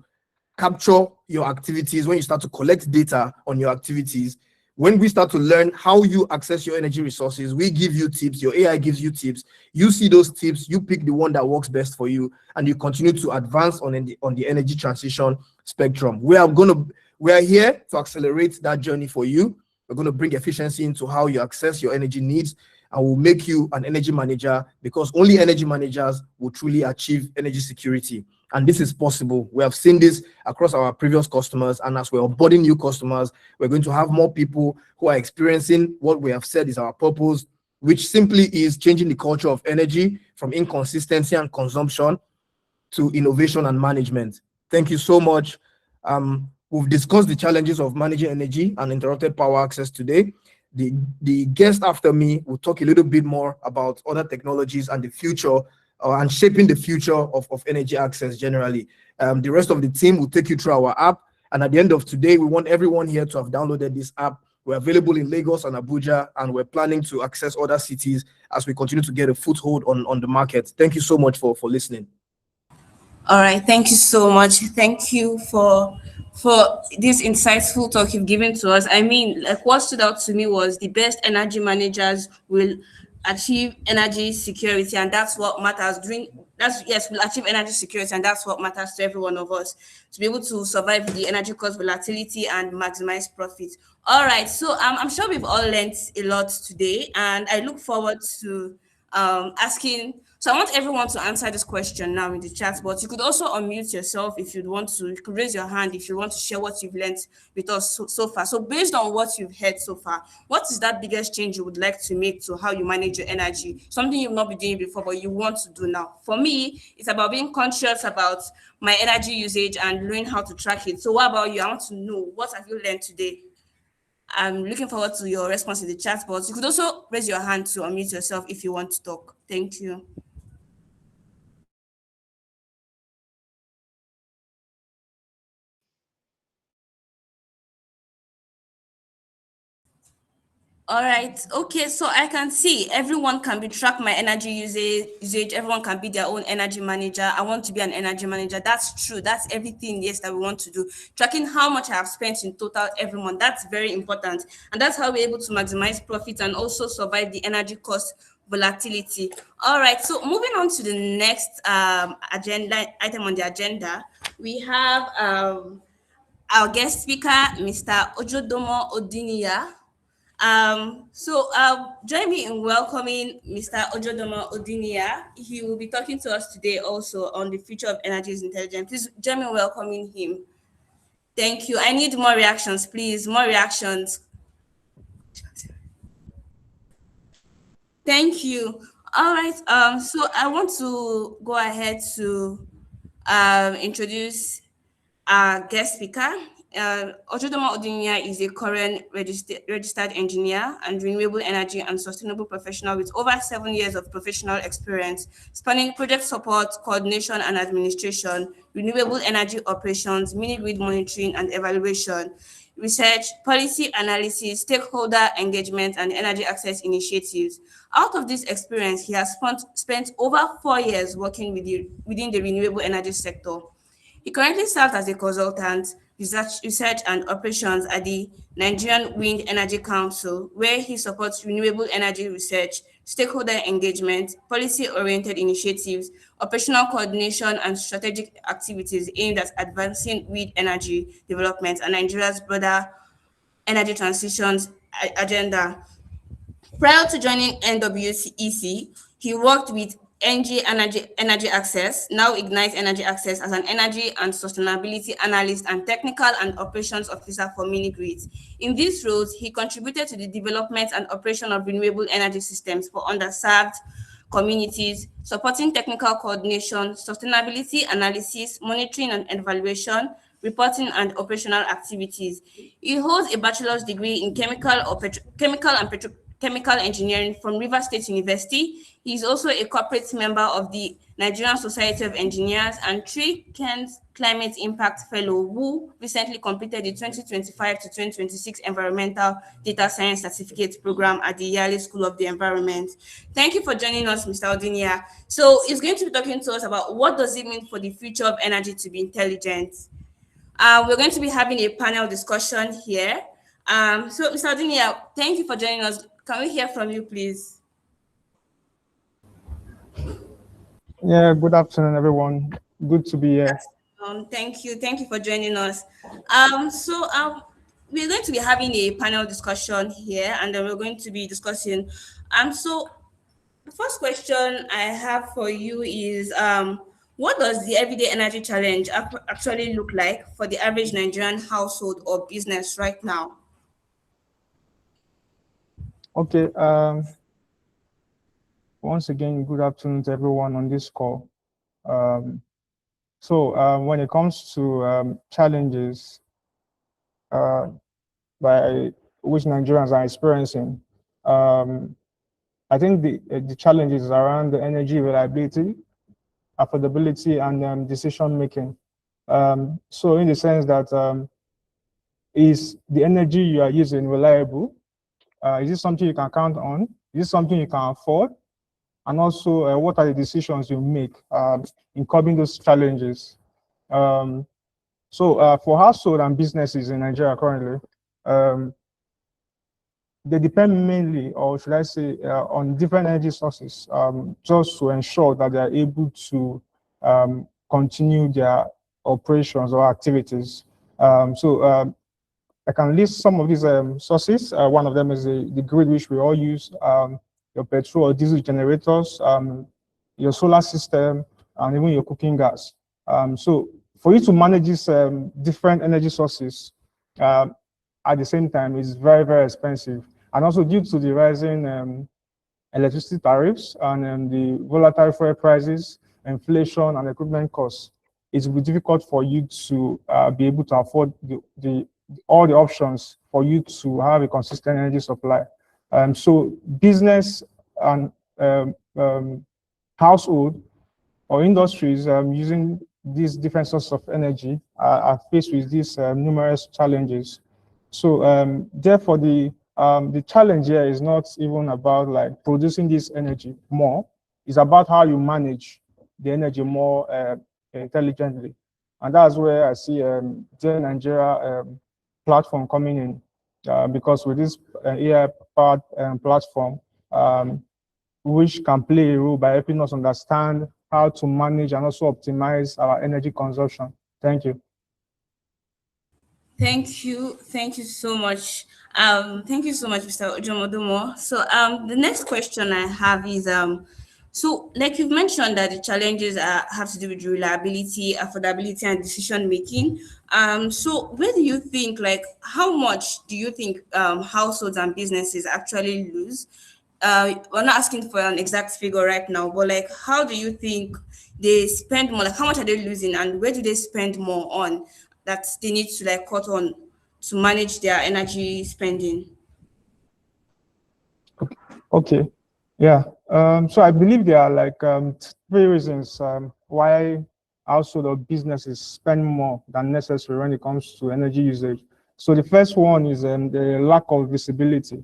capture your activities, when you start to collect data on your activities, when we start to learn how you access your energy resources, we give you tips, your AI gives you tips, you see those tips, you pick the one that works best for you, and you continue to advance on the energy transition spectrum. We are here to accelerate that journey for you. We're going to bring efficiency into how you access your energy needs, and we'll make you an energy manager, because only energy managers will truly achieve energy security. And this is possible. We have seen this across our previous customers, and as we're onboarding new customers, we're going to have more people who are experiencing what we have said is our purpose, which simply is changing the culture of energy from inconsistency and consumption to innovation and management. Thank you so much. We've discussed the challenges of managing energy and interrupted power access today. The guest after me will talk a little bit more about other technologies and the future, and shaping the future of energy access generally. The rest of the team will take you through our app. And at the end of today, we want everyone here to have downloaded this app. We're available in Lagos and Abuja, and we're planning to access other cities as we continue to get a foothold on the market. Thank you so much for listening. All right, thank you so much. Thank you for this insightful talk you've given to us. I mean, like, what stood out to me was the best energy managers will achieve energy security, and that's what matters. We'll achieve energy security, and that's what matters to every one of us, to be able to survive the energy cost volatility and maximize profit. All right, so I'm sure we've all learned a lot today, and I look forward to asking. So I want everyone to answer this question now in the chat, but you could also unmute yourself if you'd want to. You could raise your hand if you want to share what you've learned with us so far. So based on what you've heard so far, what is that biggest change you would like to make to how you manage your energy? Something you've not been doing before, but you want to do now. For me, it's about being conscious about my energy usage and learning how to track it. So what about you? I want to know, what have you learned today? I'm looking forward to your response in the chat box. You could also raise your hand to unmute yourself if you want to talk. Thank you. All right. Okay. So I can see everyone can be track my energy usage. Everyone can be their own energy manager. I want to be an energy manager. That's true. That's everything. Yes, that we want to do. Tracking how much I have spent in total every month. That's very important, and that's how we're able to maximize profit and also survive the energy cost volatility. All right. So moving on to the next agenda item on the agenda, we have our guest speaker, Mr. Ojodomo Odiniya. Join me in welcoming Mr. Ojodomo Odiniya. He will be talking to us today also on the future of energy is intelligent. Please join me in welcoming him. Thank you. I need more reactions, please. More reactions. Thank you. All right. So I want to go ahead to introduce our guest speaker. Ojodomo Odiniya is a COREN registered engineer and renewable energy and sustainable professional with over 7 years of professional experience, spanning project support, coordination and administration, renewable energy operations, mini-grid monitoring and evaluation, research, policy analysis, stakeholder engagement, and energy access initiatives. Out of this experience, he has spent over 4 years working within the renewable energy sector. He currently serves as a consultant, research and operations at the Nigerian Wind Energy Council, where he supports renewable energy research, stakeholder engagement, policy-oriented initiatives, operational coordination, and strategic activities aimed at advancing wind energy development and Nigeria's broader energy transitions agenda. Prior to joining NWEC, he worked with NG Energy Access, now Ignite Energy Access, as an energy and sustainability analyst and technical and operations officer for mini grids. In these roles, he contributed to the development and operation of renewable energy systems for underserved communities, supporting technical coordination, sustainability analysis, monitoring and evaluation, reporting and operational activities. He holds a bachelor's degree in chemical and petrochemical engineering from Rivers State University. He is also a corporate member of the Nigerian Society of Engineers and Three Cairns Climate Impact Fellow, who recently completed the 2025 to 2026 Environmental Data Science Certificate Program at the Yale School of the Environment. Thank you for joining us, Mr. Odiniya. So he's going to be talking to us about what does it mean for the future of energy to be intelligent. We're going to be having a panel discussion here. So Mr. Odiniya, thank you for joining us. Can we hear from you, please? Yeah, good afternoon, everyone. Good to be here. Thank you. Thank you for joining us. We're going to be having a panel discussion here, and then we're going to be discussing. So the first question I have for you is, what does the everyday energy challenge actually look like for the average Nigerian household or business right now? Okay. Once again, good afternoon to everyone on this call. When it comes to challenges by which Nigerians are experiencing, I think the challenges around the energy reliability, affordability, and decision making. So in the sense that is the energy you are using reliable? Is it something you can count on? Is it something you can afford? And also, what are the decisions you make in curbing those challenges? For household and businesses in Nigeria currently, they depend mainly, or should I say, on different energy sources, just to ensure that they are able to continue their operations or activities. I can list some of these sources. One of them is the grid, which we all use, your petrol or diesel generators, your solar system, and even your cooking gas. So for you to manage these different energy sources at the same time is very, very expensive. And also due to the rising electricity tariffs and the volatile fuel prices, inflation, and equipment costs, it will be difficult for you to be able to afford all the options for you to have a consistent energy supply. So business and household or industries using these different sources of energy are faced with these numerous challenges. So therefore, the challenge here is not even about like producing this energy more. It's about how you manage the energy more intelligently, and that's where I see the Nigeria platform coming in, because with this AI-powered platform, which can play a role by helping us understand how to manage and also optimize our energy consumption. Thank you. Thank you so much. Thank you so much, Mr. Ojodomo. So, the next question I have is, so like you've mentioned that the challenges have to do with reliability, affordability, and decision making. So where do you think, like, how much do you think households and businesses actually lose? We're not asking for an exact figure right now, but like, how do you think they spend more? Like, how much are they losing, and where do they spend more on that they need to like cut on to manage their energy spending? Okay. Yeah. So I believe there are like three reasons why household or businesses spend more than necessary when it comes to energy usage. So the first one is the lack of visibility.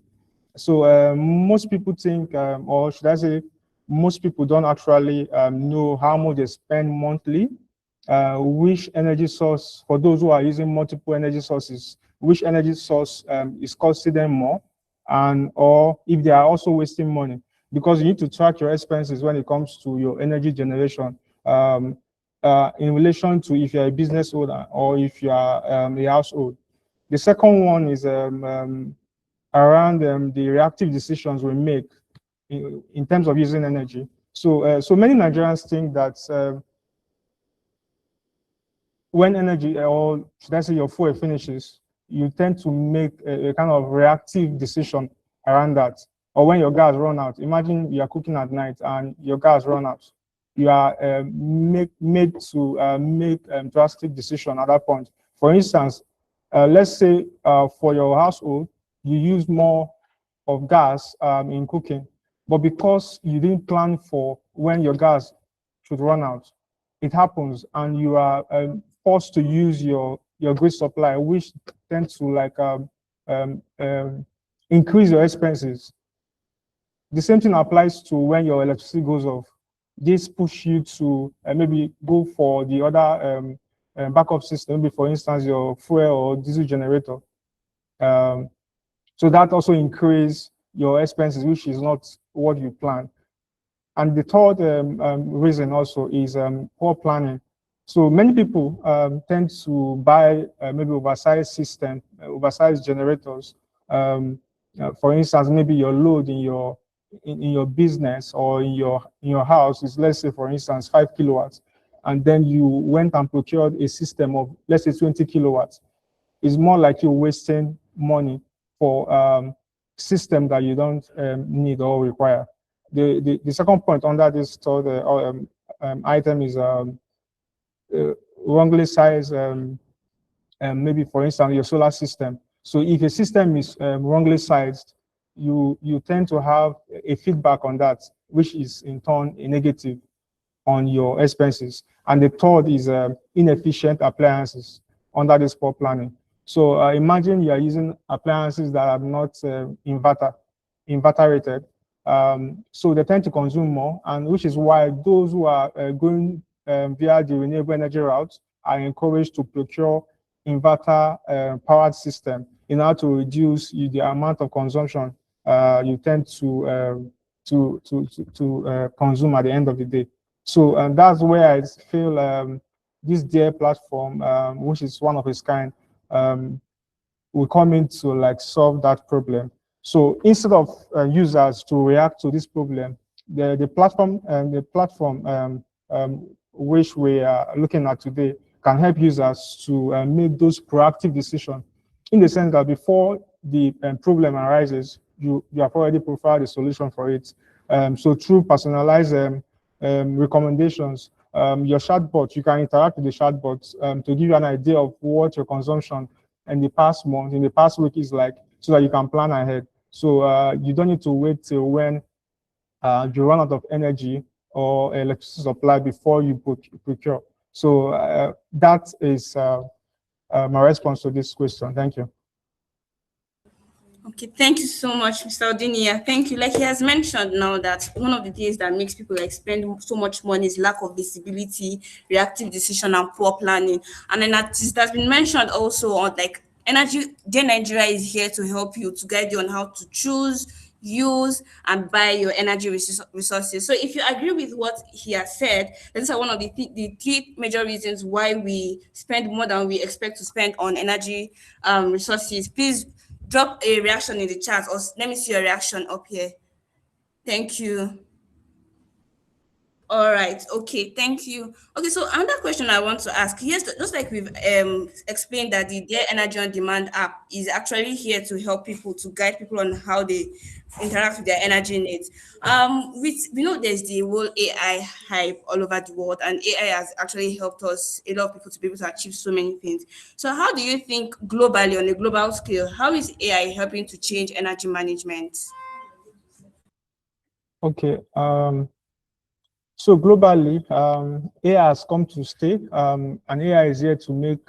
So most people think, or should I say, most people don't actually know how much they spend monthly, which energy source, for those who are using multiple energy sources, which energy source is costing them more, and or if they are also wasting money, because you need to track your expenses when it comes to your energy generation in relation to if you're a business owner or if you are a household. The second one is around the reactive decisions we make in terms of using energy. So, so many Nigerians think that when energy, or should I say your fuel finishes, you tend to make a kind of reactive decision around that. Or when your gas run out, imagine you are cooking at night and your gas run out. You are made to make drastic decision at that point. For instance, let's say for your household, you use more of gas in cooking, but because you didn't plan for when your gas should run out, it happens, and you are forced to use your grid supply, which tends to like increase your expenses. The same thing applies to when your electricity goes off. This push you to maybe go for the other backup system, maybe for instance your fuel or diesel generator. So that also increase your expenses, which is not what you plan. And the third reason also is poor planning. So many people tend to buy maybe oversized system, oversized generators. For instance, maybe your load in your business or in your house is, let's say, for instance, 5 kilowatts, and then you went and procured a system of, let's say, 20 kilowatts. It's more like you're wasting money for system that you don't need or require. The second point under this third item is wrongly sized, maybe for instance your solar system. So if a system is wrongly sized, you tend to have a feedback on that, which is in turn a negative on your expenses. And the third is inefficient appliances under this poor planning. So imagine you are using appliances that are not inverter rated. So they tend to consume more, and which is why those who are going via the renewable energy route are encouraged to procure inverter powered system in order to reduce the amount of consumption you tend to consume at the end of the day. So that's where I feel this DARE platform, which is one of its kind, will come in to like solve that problem. So instead of users to react to this problem, the platform which we are looking at today can help users to make those proactive decisions, in the sense that before the problem arises, you have already provided a solution for it. So through personalized recommendations, your chatbot, you can interact with the chatbot to give you an idea of what your consumption in the past month, in the past week, is like so that you can plan ahead. So you don't need to wait till when you run out of energy or electricity supply before you procure. So that is my response to this question. Thank you. Okay, thank you so much, Mr. Odiniya. Thank you. Like he has mentioned now that one of the things that makes people like spend so much money is lack of visibility, reactive decision, and poor planning. And then that has been mentioned also on like energy. Dear Nigeria is here to help you, to guide you on how to choose, use, and buy your energy resources. So if you agree with what he has said, these are one of the three major reasons why we spend more than we expect to spend on energy resources. Please drop a reaction in the chat, or let me see your reaction up here. Thank you. All right. Okay. Thank you. Okay. So another question I want to ask, yes, just like we've explained that the Dare Energy on Demand app is actually here to help people, to guide people on how they interact with their energy needs. We know there's the whole AI hype all over the world, and AI has actually helped us, a lot of people, to be able to achieve so many things. So how do you think globally, on a global scale, how is AI helping to change energy management? Okay. So globally, AI has come to stay, and AI is here to make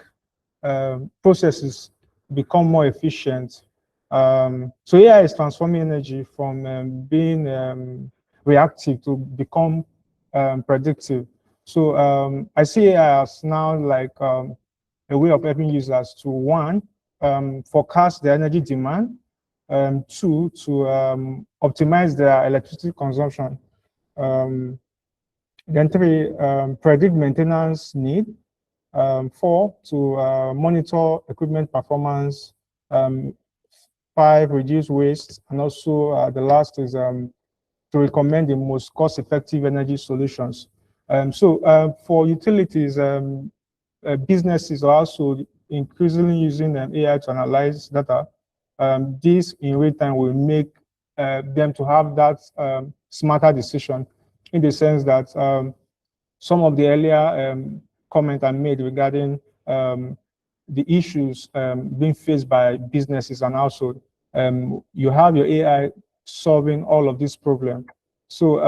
processes become more efficient. So AI is transforming energy from being reactive to become predictive. So I see AI as now like a way of helping users to, one, forecast their energy demand, two, to optimize their electricity consumption, then three, predict maintenance need, four, to monitor equipment performance, five, reduce waste, and also the last is to recommend the most cost-effective energy solutions. So for utilities, businesses are also increasingly using AI to analyze data. This in real time will make them to have that smarter decision, in the sense that some of the earlier comments I made regarding the issues being faced by businesses and also you have your AI solving all of these problems. So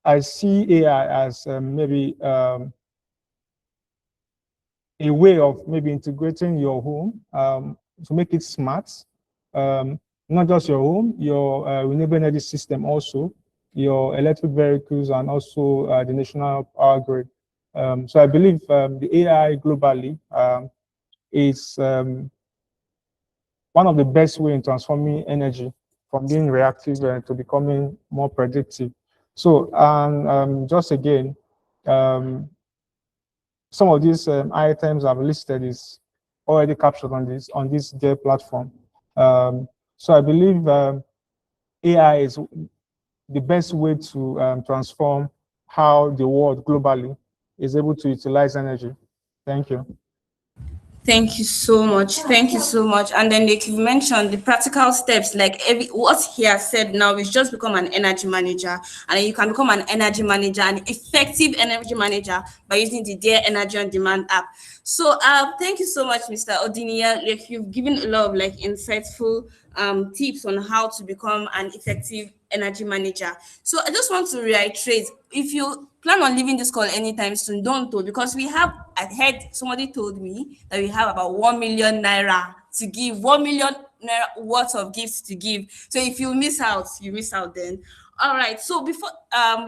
I see AI as maybe a way of maybe integrating your home to make it smart. Not just your home, your renewable energy system also, your electric vehicles, and also the national power grid. So I believe the AI globally is one of the best way in transforming energy from being reactive to becoming more predictive. So, just again, some of these items I've listed is already captured on this Dare platform. So I believe AI is the best way to transform how the world globally is able to utilize energy. Thank you. Thank you so much. Thank you so much. And then like you mentioned the practical steps, like every what he has said now is just become an energy manager. And you can become an energy manager, an effective energy manager, by using the Dare Energy on Demand app. So thank you so much, Mr. Odiniya. Like you've given a lot of like insightful tips on how to become an effective energy manager. So I just want to reiterate, if you plan on leaving this call anytime soon, don't do, because I heard somebody told me that we have about 1 million naira to give, 1 million naira worth of gifts to give. So if you miss out, you miss out then. All right. So before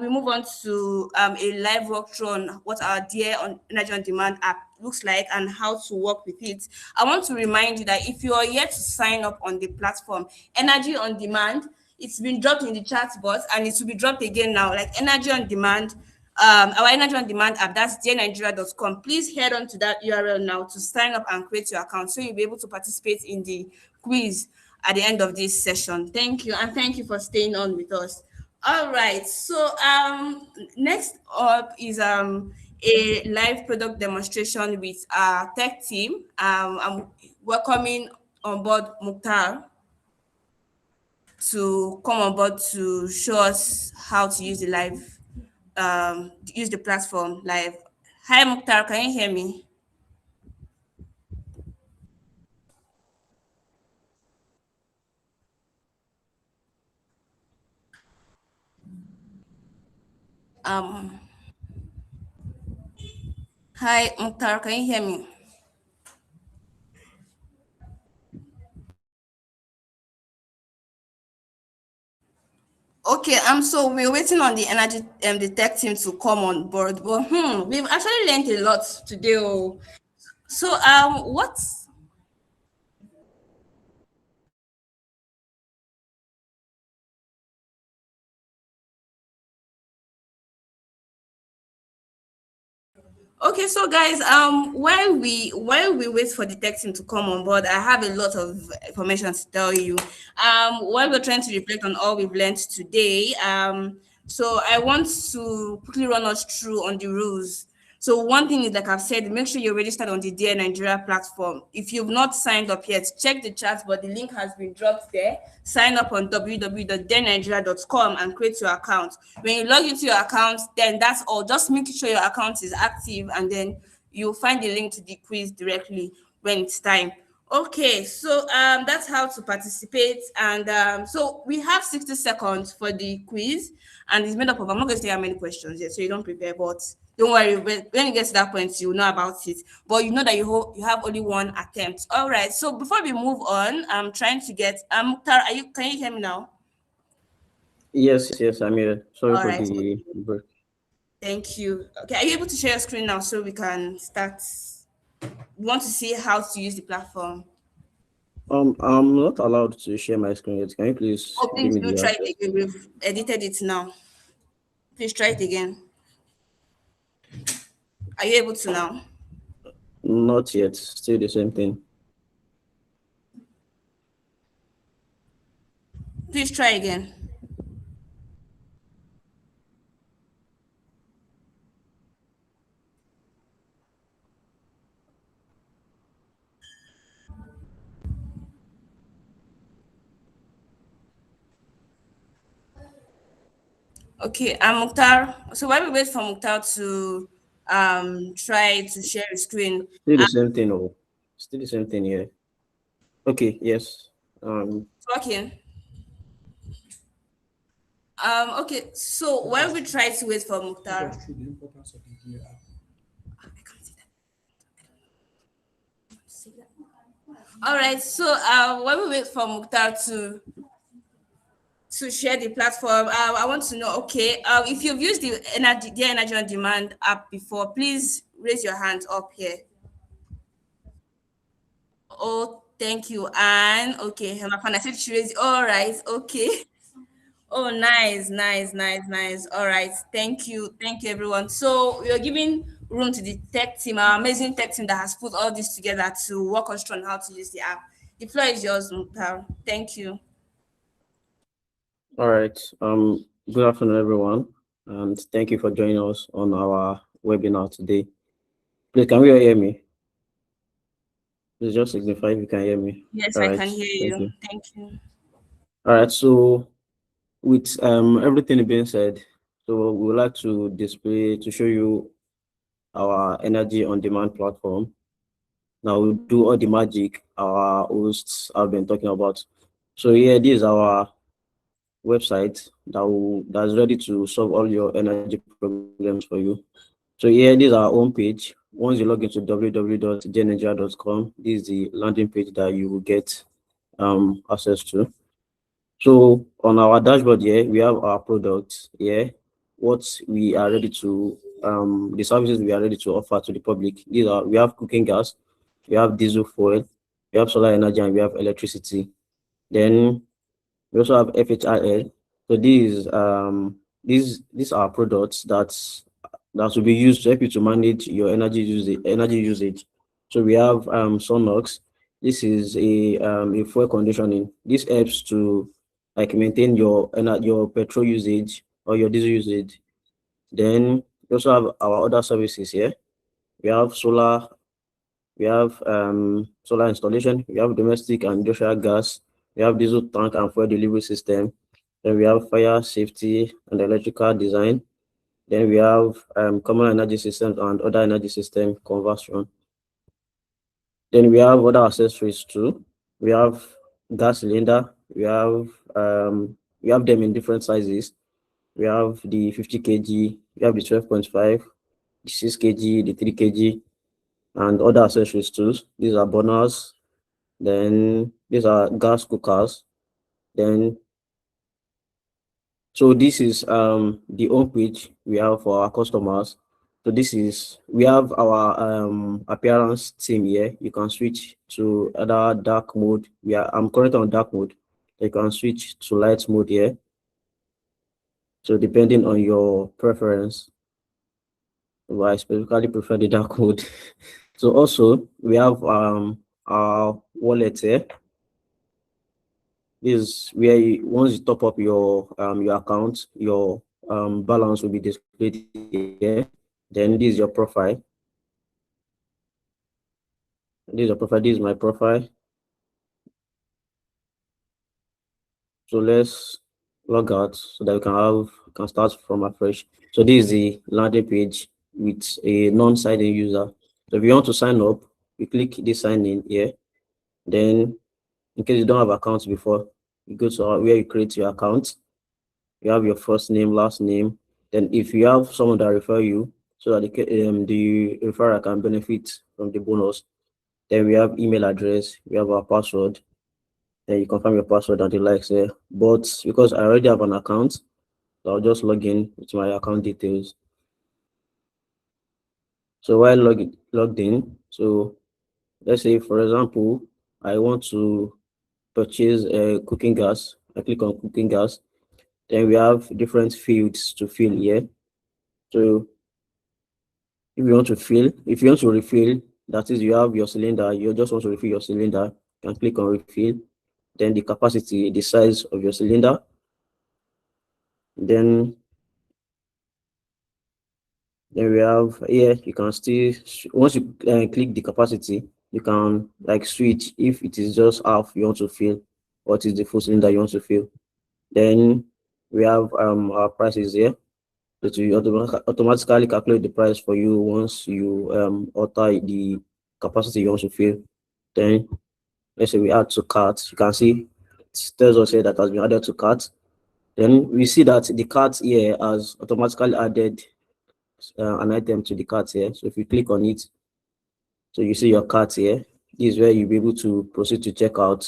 we move on to a live walkthrough on what our Dare on Energy on Demand app looks like and how to work with it, I want to remind you that if you are yet to sign up on the platform Energy on Demand, it's been dropped in the chat box and it will be dropped again now. Like Energy on Demand, our Energy on Demand app, that's dnigeria.com. Please head on to that URL now to sign up and create your account so you'll be able to participate in the quiz at the end of this session. Thank you, and thank you for staying on with us. All right, so next up is a live product demonstration with our tech team. I'm welcoming on board Mukhtar to come on board to show us how to use the live use the platform live. Hi Mukhtar, can you hear me? Um, Hi, Mukhtar, can you hear me? Okay, so we're waiting on the energy the tech team to come on board, but we've actually learned a lot today. Oh. So what? Okay, so guys, while we wait for the tech team to come on board, I have a lot of information to tell you. While we're trying to reflect on all we've learned today, so I want to quickly run us through on the rules. So one thing is, like I've said, make sure you're registered on the Dear Nigeria platform. If you've not signed up yet, check the chat, but the link has been dropped there. Sign up on www.dearnigeria.com and create your account. When you log into your account, then that's all. Just make sure your account is active, and then you'll find the link to the quiz directly when it's time. Okay, so that's how to participate, and so we have 60 seconds for the quiz, and it's made up of, I'm not going to say how many questions yet, so you don't prepare, but don't worry, when you get to that point, you'll know about it. But you know that you have only one attempt. All right. So before we move on, I'm trying to get Tara, can you hear me now? Yes, I'm here. Sorry All for right. the break. Thank you. Okay, are you able to share your screen now so we can start? We want to see how to use the platform. I'm not allowed to share my screen yet. Can you please Oh, give please me do the try access? it again. We've edited it now. Please try it again. Are you able to now? Not yet. Still the same thing. Please try again. Okay, Mukhtar. So while we wait for Mukhtar to try to share his screen, Still the same thing. Oh, still the same thing here. Okay. Yes. talking. Okay, so while we try to wait for Mukhtar. All right, so while we wait for Mukhtar to share the platform, I want to know, okay, if you've used the Energy on Demand app before, please raise your hand up here. Oh, thank you. And okay, I said she raised. All right, okay. Oh, nice, nice, nice, nice. All right, thank you, everyone. So we are giving room to the tech team, our amazing tech team that has put all this together to walk us through on how to use the app. The floor is yours, Mukhtar. Thank you. All right. Good afternoon, everyone, and thank you for joining us on our webinar today. Please, can you hear me? Please just signify if you can hear me. Yes, All I right. can hear Thank you. you. Thank you. All right. So with everything being said, so we would like to show you our energy on demand platform. Now we do all the magic our hosts have been talking about. So here, this is our website that's ready to solve all your energy problems for you. So here, this is our homepage. Once you log into www.genegia.com, this is the landing page that you will get access to. So on our dashboard here, we have our products here, what we are ready to the services we are ready to offer to the public. We have cooking gas, we have diesel fuel, we have solar energy, and we have electricity. Then we also have FHIL. So these are products that will be used to help you to manage your energy usage. So we have Sonox. This is a fuel conditioning. This helps to like maintain your petrol usage or your diesel usage. Then we also have our other services here. We have solar installation, we have domestic and industrial gas, we have diesel tank and fuel delivery system, then we have fire safety and electrical design, then we have common energy systems and other energy system conversion. Then we have other accessories too. We have gas cylinder, we have them in different sizes. We have the 50 kg, We have the 12.5, the 6 kg, the 3 kg, and other accessories too. These are burners. Then these are gas cookers. Then so this is the home page we have for our customers. So this is we have our appearance team here. You can switch to other dark mode. I'm currently on dark mode. You can switch to light mode here. So depending on your preference, but I specifically prefer the dark mode. So also we have our wallet here. This is where once you top up your account, your balance will be displayed here. Then this is your profile. This is your profile. This is my profile. So let's log out so that we can start from afresh. So this is the landing page with a non-sign-in user. So if you want to sign up, you click this sign in here. Then in case you don't have accounts before, you go to where you create your account. You have your first name, last name. Then if you have someone that refer you, so that the referrer can benefit from the bonus, then we have email address, we have our password, then you confirm your password and the likes there. But because I already have an account, so I'll just log in with my account details. So while logged in, so let's say for example, I want to purchase a cooking gas. I click on cooking gas. Then we have different fields to fill here. So if you want to refill, that is, you have your cylinder, you just want to refill your cylinder, you can click on refill. Then the capacity, the size of your cylinder. Then we have here, you can still, once you click the capacity, you can like switch if it is just half you want to fill, or it is the full cylinder you want to fill. Then we have our prices here. It will automatically calculate the price for you once you alter the capacity you want to fill. Then let's say we add to cart. You can see it tells us here that has been added to cart. Then we see that the cart here has automatically added an item to the cart here. So if you click on it, so you see your cart here. This is where you'll be able to proceed to check out.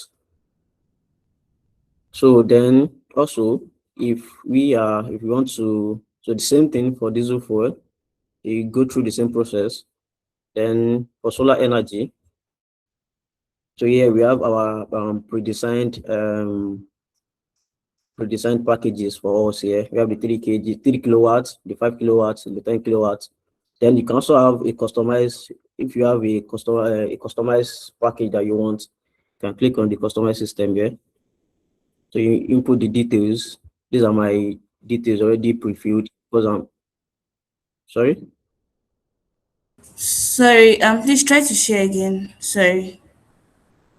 So then also if we want to, so the same thing for diesel fuel, you go through the same process. Then for solar energy, so here we have our pre-designed packages for us here. We have the 3 kilowatts, the 5 kilowatts, and the 10 kilowatts. Then you can also have a customized, if you have a customized package that you want, you can click on the customized system here. So you input the details. These are my details already pre-filled because I'm sorry. Sorry, please try to share again. Sorry.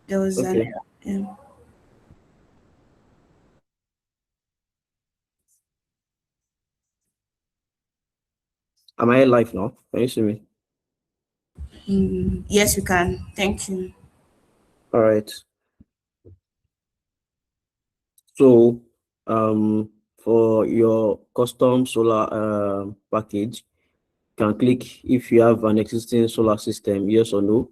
There was Okay. Am I live now? Can you see me? Yes, we can. Thank you. All right. So for your custom solar package, you can click if you have an existing solar system, yes or no.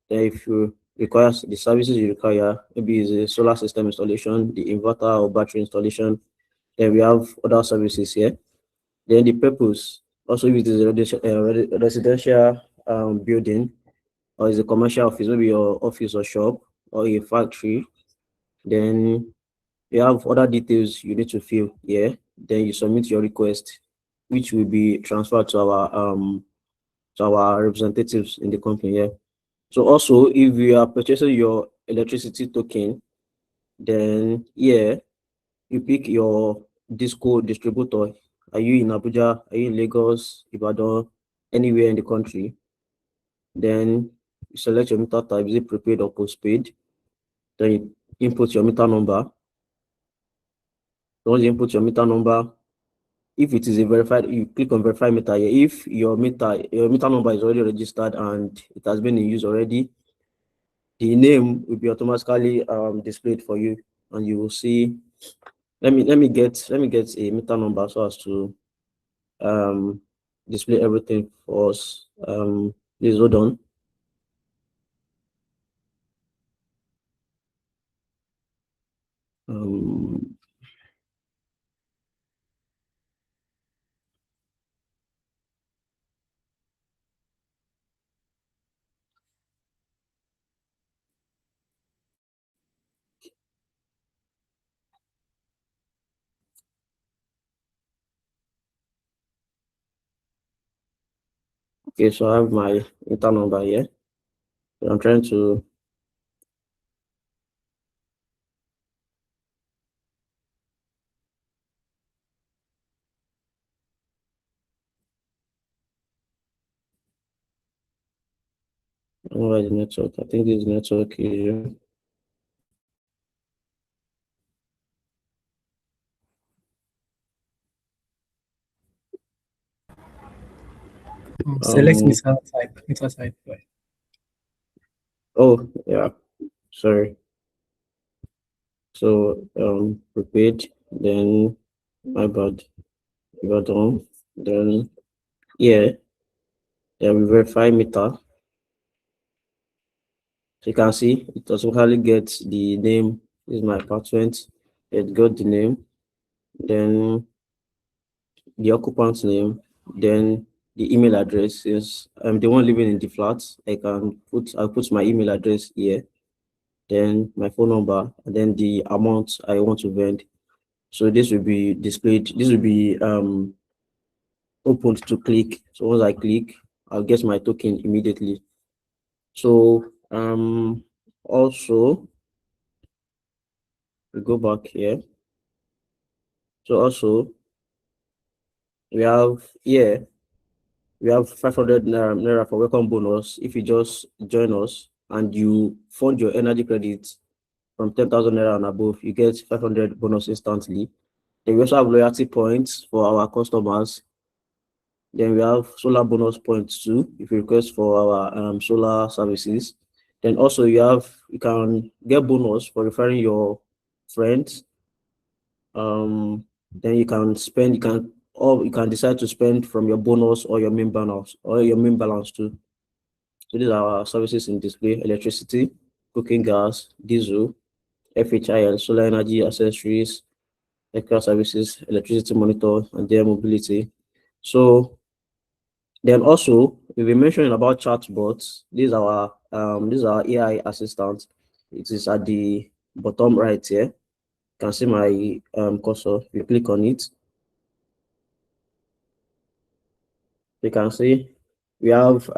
Then if you require the services you require, maybe it's a solar system installation, the inverter or battery installation, then we have other services here. Then the purpose, also if it is a residential building, or is a commercial office, maybe your office or shop or a factory, then you have other details you need to fill here. Then you submit your request, which will be transferred to our representatives in the company here. So also, if you are purchasing your electricity token, then here you pick your disco distributor. Are you in Abuja? Are you in Lagos, Ibadan, anywhere in the country? Then you select your meter type, is it prepaid or postpaid? Then you input your meter number. Once you input your meter number, if it is a verified, you click on verify meter here. If your meter number is already registered and it has been in use already, the name will be automatically displayed for you, and you will see. Let me get a meter number so as to display everything for us. Please hold on. Okay, so I have my internal number here. So I'm trying to override the network. I think this network issue. Select missile type. Missile type. Oh, yeah. Sorry. So prepaid, then my bad. Odon, then yeah, then we verify meter. So you can see it automatically gets the name. This is my apartment. It got the name, then the occupant's name, then the email address. Is I'm the one living in the flat. I'll put my email address here, then my phone number, and then the amount I want to vend. So this will be displayed. This will be opened to click. So once I click, I'll get my token immediately. So also we go back here. So also we have here, we have 500 naira for welcome bonus if you just join us and you fund your energy credits from 10,000 naira and above, you get 500 bonus instantly. Then we also have loyalty points for our customers. Then we have solar bonus points too if you request for our solar services. Then also you can get bonus for referring your friends. Then you can spend, you can decide to spend from your bonus or your main balance too. So these are our services in display: electricity, cooking gas, diesel, FHIL, solar energy accessories, extra services, electricity monitor, and their mobility. So then also we've been mentioning about chatbots. These are our AI assistant. It is at the bottom right here. You can see my cursor. If you click on it, you can see we have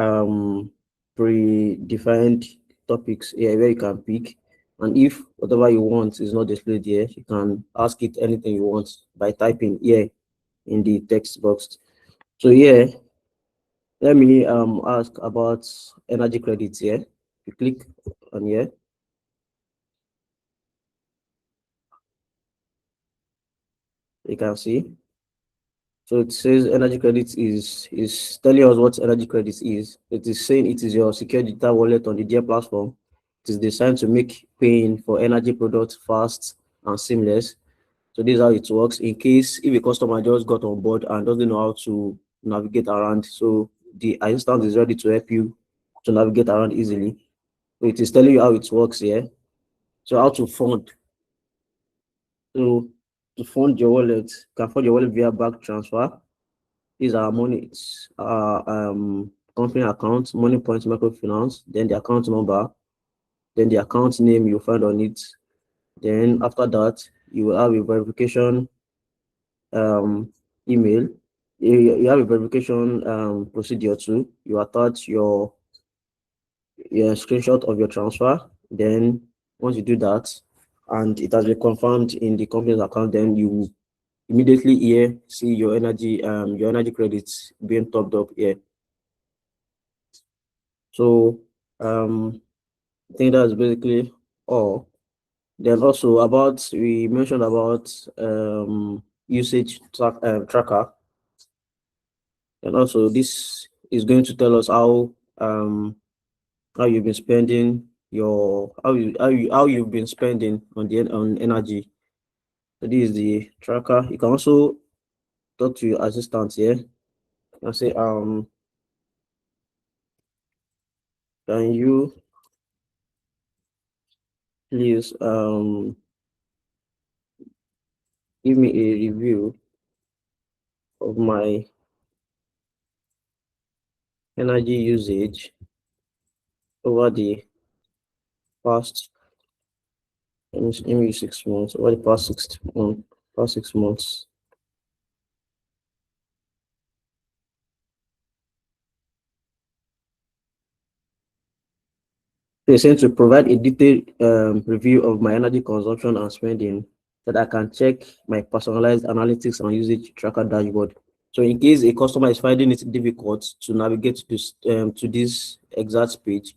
predefined topics here where you can pick, and if whatever you want is not displayed here, you can ask it anything you want by typing here in the text box. So here, let me ask about energy credits here. You click on here. You can see. So it says energy credits is telling us what energy credits is. It is saying it is your secure digital wallet on the DIA platform. It is designed to make paying for energy products fast and seamless. So this is how it works. In case if a customer just got on board and doesn't know how to navigate around, so the assistant is ready to help you to navigate around easily. So it is telling you how it works here. So how to fund. So to fund your wallet, you can fund your wallet via bank transfer. These are money, it's company account, money points microfinance, then the account number, then the account name you find on it. Then after that, you will have a verification email. You have a verification procedure too. You attach your screenshot of your transfer. Then once you do that, and it has been confirmed in the company's account, then you immediately here see your energy credits being topped up here. So I think that's basically all. Then also we mentioned about usage tracker, and also this is going to tell us how you've been spending how you've been spending on energy. So this is the tracker. You can also talk to your assistant here. I'll say can you please give me a review of my energy usage over the past, let me use 6 months, over the past 6 months. They sent to provide a detailed review of my energy consumption and spending that I can check my personalized analytics and usage tracker dashboard. So in case a customer is finding it difficult to navigate to this exact page,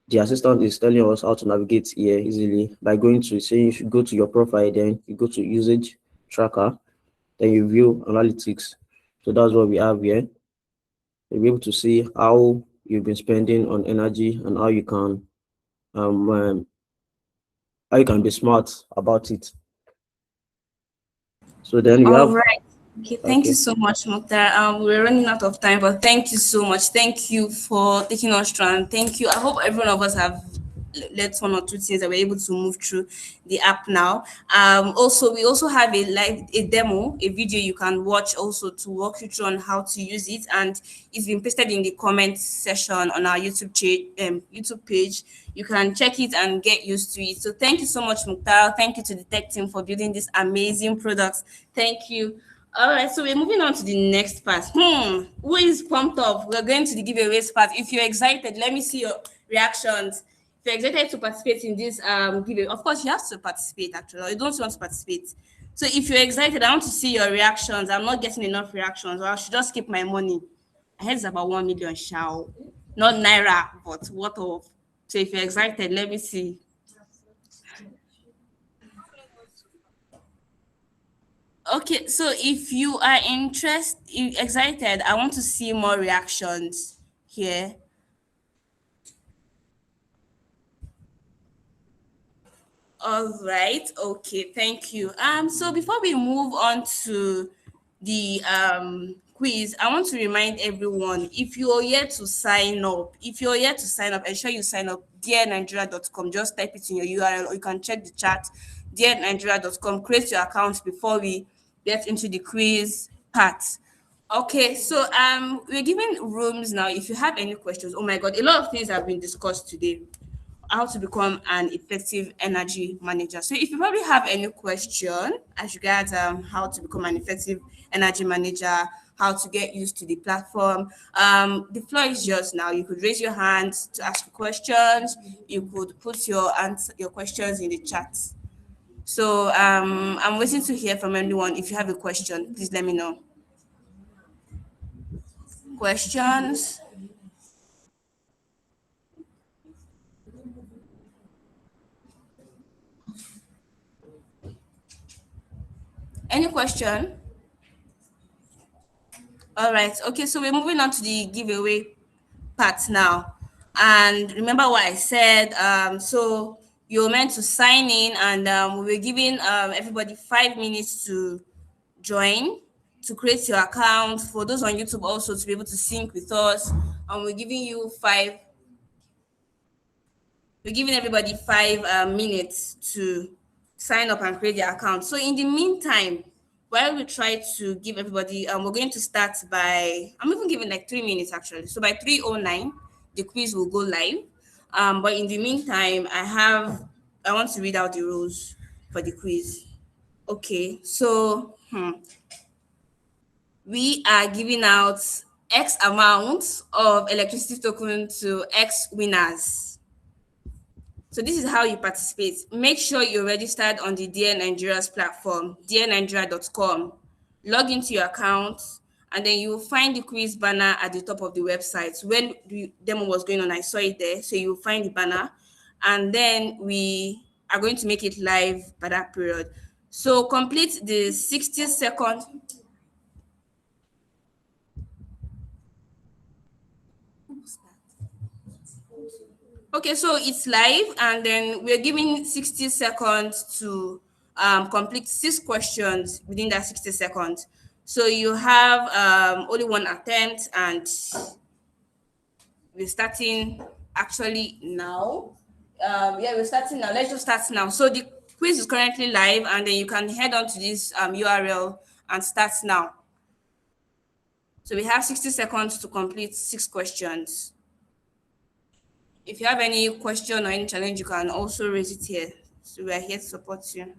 the assistant is telling us how to navigate here easily by going to say you should go to your profile, then you go to usage tracker, then you view analytics. So that's what we have here. You'll be able to see how you've been spending on energy and how you can be smart about it. So then we have. Right. Okay, thank you so much, Mukhtar. We're running out of time, but thank you so much. Thank you for taking us through, and thank you. I hope every one of us have learned one or two things that we're able to move through the app now. Also, we also have a demo, a video you can watch also to walk you through on how to use it, and it's been pasted in the comment section on our YouTube page. You can check it and get used to it. So thank you so much, Mukhtar. Thank you to the tech team for building these amazing products. Thank you. All right, so we're moving on to the next part. Who is pumped up? We're going to the giveaways part. If you're excited, let me see your reactions. If you're excited to participate in this giveaway, of course you have to participate actually, or you don't want to participate. So if you're excited, I want to see your reactions. I'm not getting enough reactions, or I should just keep my money. I heard it's about 1 million shao. Not Naira, but what of? So if you're excited, let me see. Okay, so if you are excited, I want to see more reactions here. All right, okay, thank you. So before we move on to the quiz, I want to remind everyone, if you're yet to sign up, ensure you sign up dearnigeria.com. Just type it in your URL, or you can check the chat, dearnigeria.com. Create your account before we get into the quiz part. Okay, so we're giving rooms now. If you have any questions, oh my God, a lot of things have been discussed today. How to become an effective energy manager. So if you probably have any question as regards how to become an effective energy manager, how to get used to the platform, the floor is yours now. You could raise your hand to ask questions. You could put your questions in the chat. So I'm waiting to hear from anyone. If you have a question, please let me know. Questions? Any question? All right. Okay, so we're moving on to the giveaway part now. And remember what I said. So you're meant to sign in, and we're giving everybody 5 minutes to join, to create your account. For those on YouTube also to be able to sync with us. And we're giving everybody 5 minutes to sign up and create their account. So in the meantime, while we try to give everybody, we're going to start by, I'm even giving like 3 minutes actually. So by 3:09, the quiz will go live. But in the meantime, I want to read out the rules for the quiz. Okay, so we are giving out X amount of electricity token to X winners. So this is how you participate. Make sure you're registered on the Dear Nigeria's platform, dearnigeria.com. Log into your account, and then you will find the quiz banner at the top of the website. When the demo was going on, I saw it there. So you will find the banner, and then we are going to make it live by that period. So complete the 60-second. Okay, so it's live, and then we're giving 60 seconds to complete 6 questions within that 60 seconds. So you have only one attempt, and we're starting actually now. Yeah, we're starting now. Let's just start now. So the quiz is currently live, and then you can head on to this URL and start now. So we have 60 seconds to complete 6 questions. If you have any question or any challenge, you can also raise it here. So we are here to support you.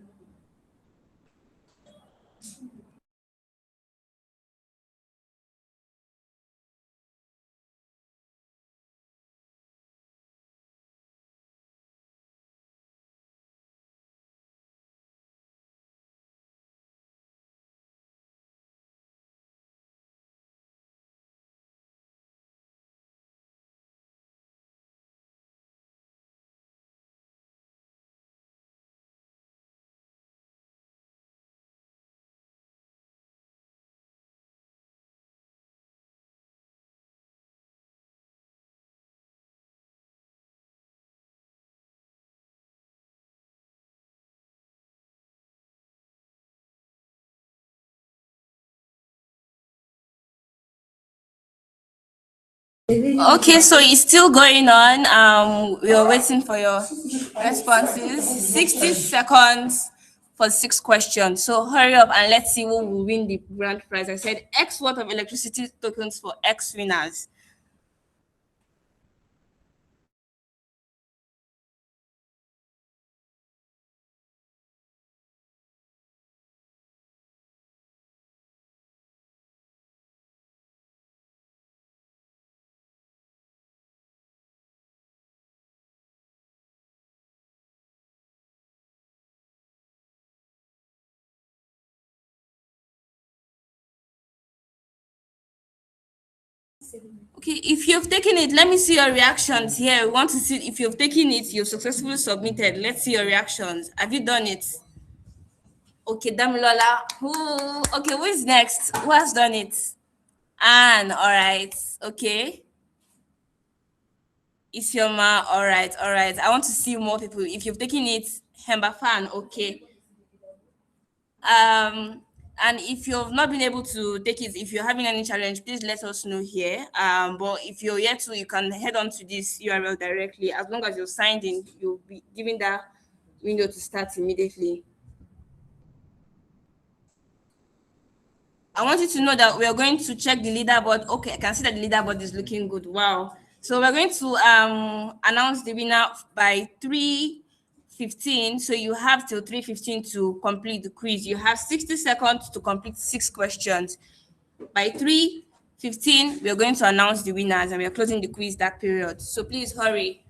Okay, so it's still going on. We are waiting for your responses. 60 seconds for 6 questions. So hurry up and let's see who will win the grand prize. I said X worth of electricity tokens for X winners. Okay, if you've taken it, let me see your reactions here. We want to see if you've taken it, you've successfully submitted. Let's see your reactions. Have you done it? Okay, Damilola. Okay, who is next? Who has done it? Anne, all right. Okay. Isioma, all right, all right. I want to see more people. If you've taken it, Hemba fan, okay. And if you've not been able to take it, if you're having any challenge, please let us know here. But if you're yet to, you can head on to this URL directly. As long as you're signed in, you'll be given that window to start immediately. I want you to know that we're going to check the leaderboard. Okay, I can see that the leaderboard is looking good. Wow. So we're going to announce the winner by 3:15. So you have till 3:15 to complete the quiz. You have 60 seconds to complete 6 questions. By 3:15, we're going to announce the winners and we're closing the quiz that period. So please hurry.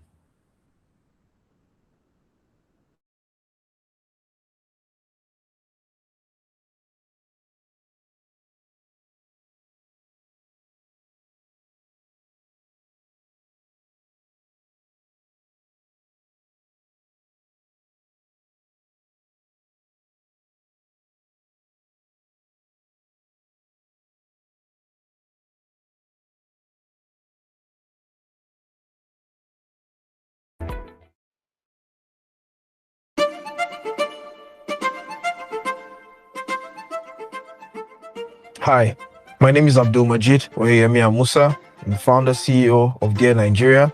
Hi, my name is Abdulmajeed Amussah. I'm the founder CEO of Dear Nigeria.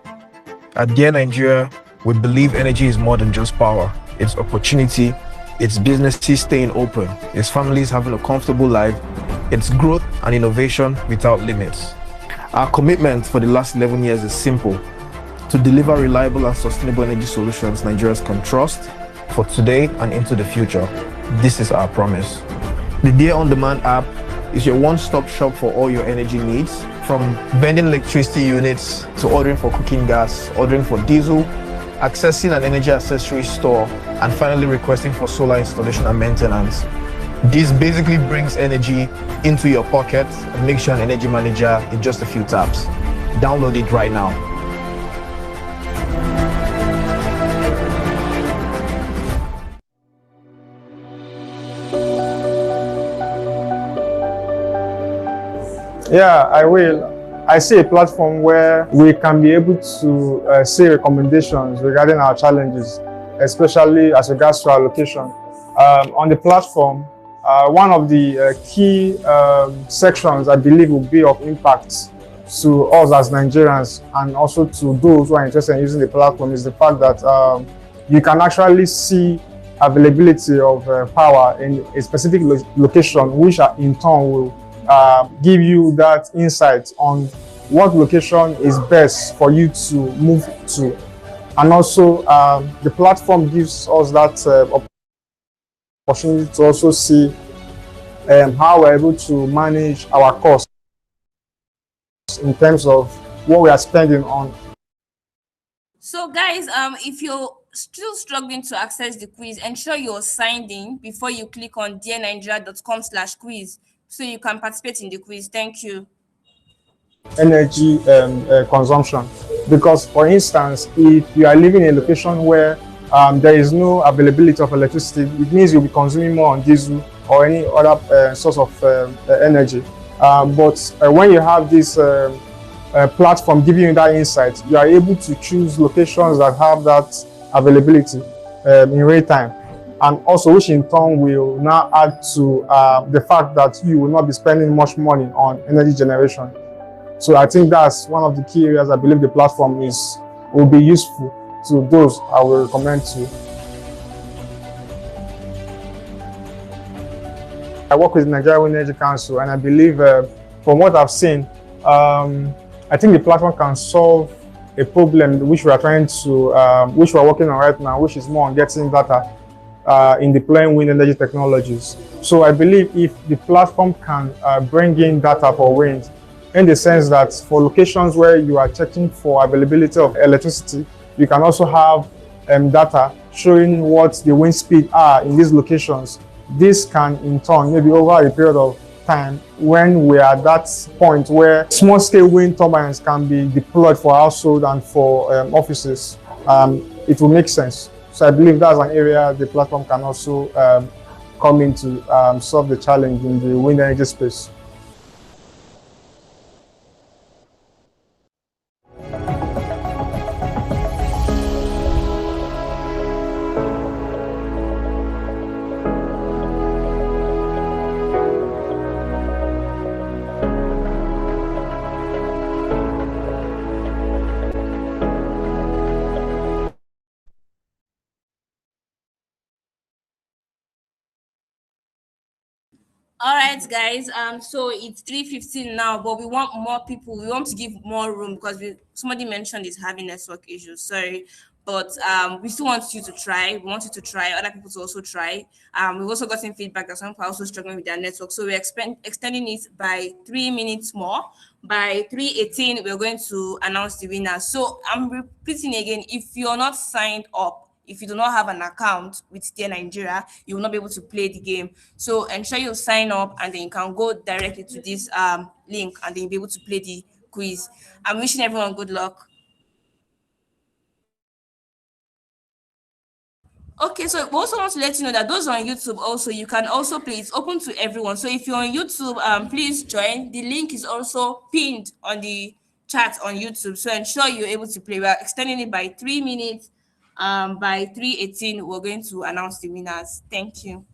At Dear Nigeria, we believe energy is more than just power. It's opportunity, it's businesses staying open, it's families having a comfortable life, it's growth and innovation without limits. Our commitment for the last 11 years is simple: to deliver reliable and sustainable energy solutions Nigerians can trust for today and into the future. This is our promise. The Dear On Demand app is your one-stop shop for all your energy needs, from vending electricity units to ordering for cooking gas, ordering for diesel, accessing an energy accessory store, and finally requesting for solar installation and maintenance. This basically brings energy into your pocket and makes you an energy manager in just a few taps. Download it right now. Yeah, I will. I see a platform where we can be able to see recommendations regarding our challenges, especially as regards to our location. On the platform, One of the key sections I believe will be of impact to us as Nigerians and also to those who are interested in using the platform is the fact that you can actually see availability of power in a specific location, which in turn will give you that insight on what location is best for you to move to. And also, the platform gives us that opportunity to also see how we're able to manage our costs in terms of what we are spending on. So guys, if you're still struggling to access the quiz, ensure you're signed in before you click on dearnigeria.com/quiz so you can participate in the quiz. Thank you. Energy consumption, because for instance, if you are living in a location where there is no availability of electricity, it means you'll be consuming more on diesel or any other source of energy. But when you have this platform giving you that insight, you are able to choose locations that have that availability in real time, and also which in turn will now add to the fact that you will not be spending much money on energy generation. So I think that's one of the key areas I believe the platform will be useful to those I will recommend to. I work with the Nigeria Wind Energy Council, and I believe from what I've seen, I think the platform can solve a problem which we are trying to, which we are working on right now, which is more on getting data in deploying wind energy technologies. So I believe if the platform can bring in data for wind, in the sense that for locations where you are checking for availability of electricity, you can also have data showing what the wind speed are in these locations. This can in turn, maybe over a period of time, when we are at that point where small scale wind turbines can be deployed for household and for offices, it will make sense. So I believe that's an area the platform can also come in to solve the challenge in the wind energy space. All right, guys. So it's 3:15 now, but we want more people. We want to give more room because somebody mentioned is having network issues. Sorry, but we still want you to try. We want you to try. Other people to also try. We've also gotten feedback that some people are also struggling with their network, so we're extending it by 3 minutes more. By 3:18, we're going to announce the winner. So I'm repeating again: if you're not signed up, if you do not have an account with Dear Nigeria, you will not be able to play the game. So ensure you sign up, and then you can go directly to this link, and then you'll be able to play the quiz. I'm wishing everyone good luck. Okay, so we also want to let you know that those on YouTube also, you can also play. It's open to everyone. So if you're on YouTube, please join. The link is also pinned on the chat on YouTube. So ensure you're able to play. We're extending it by 3 minutes. By 3:18, we're going to announce the winners. Thank you.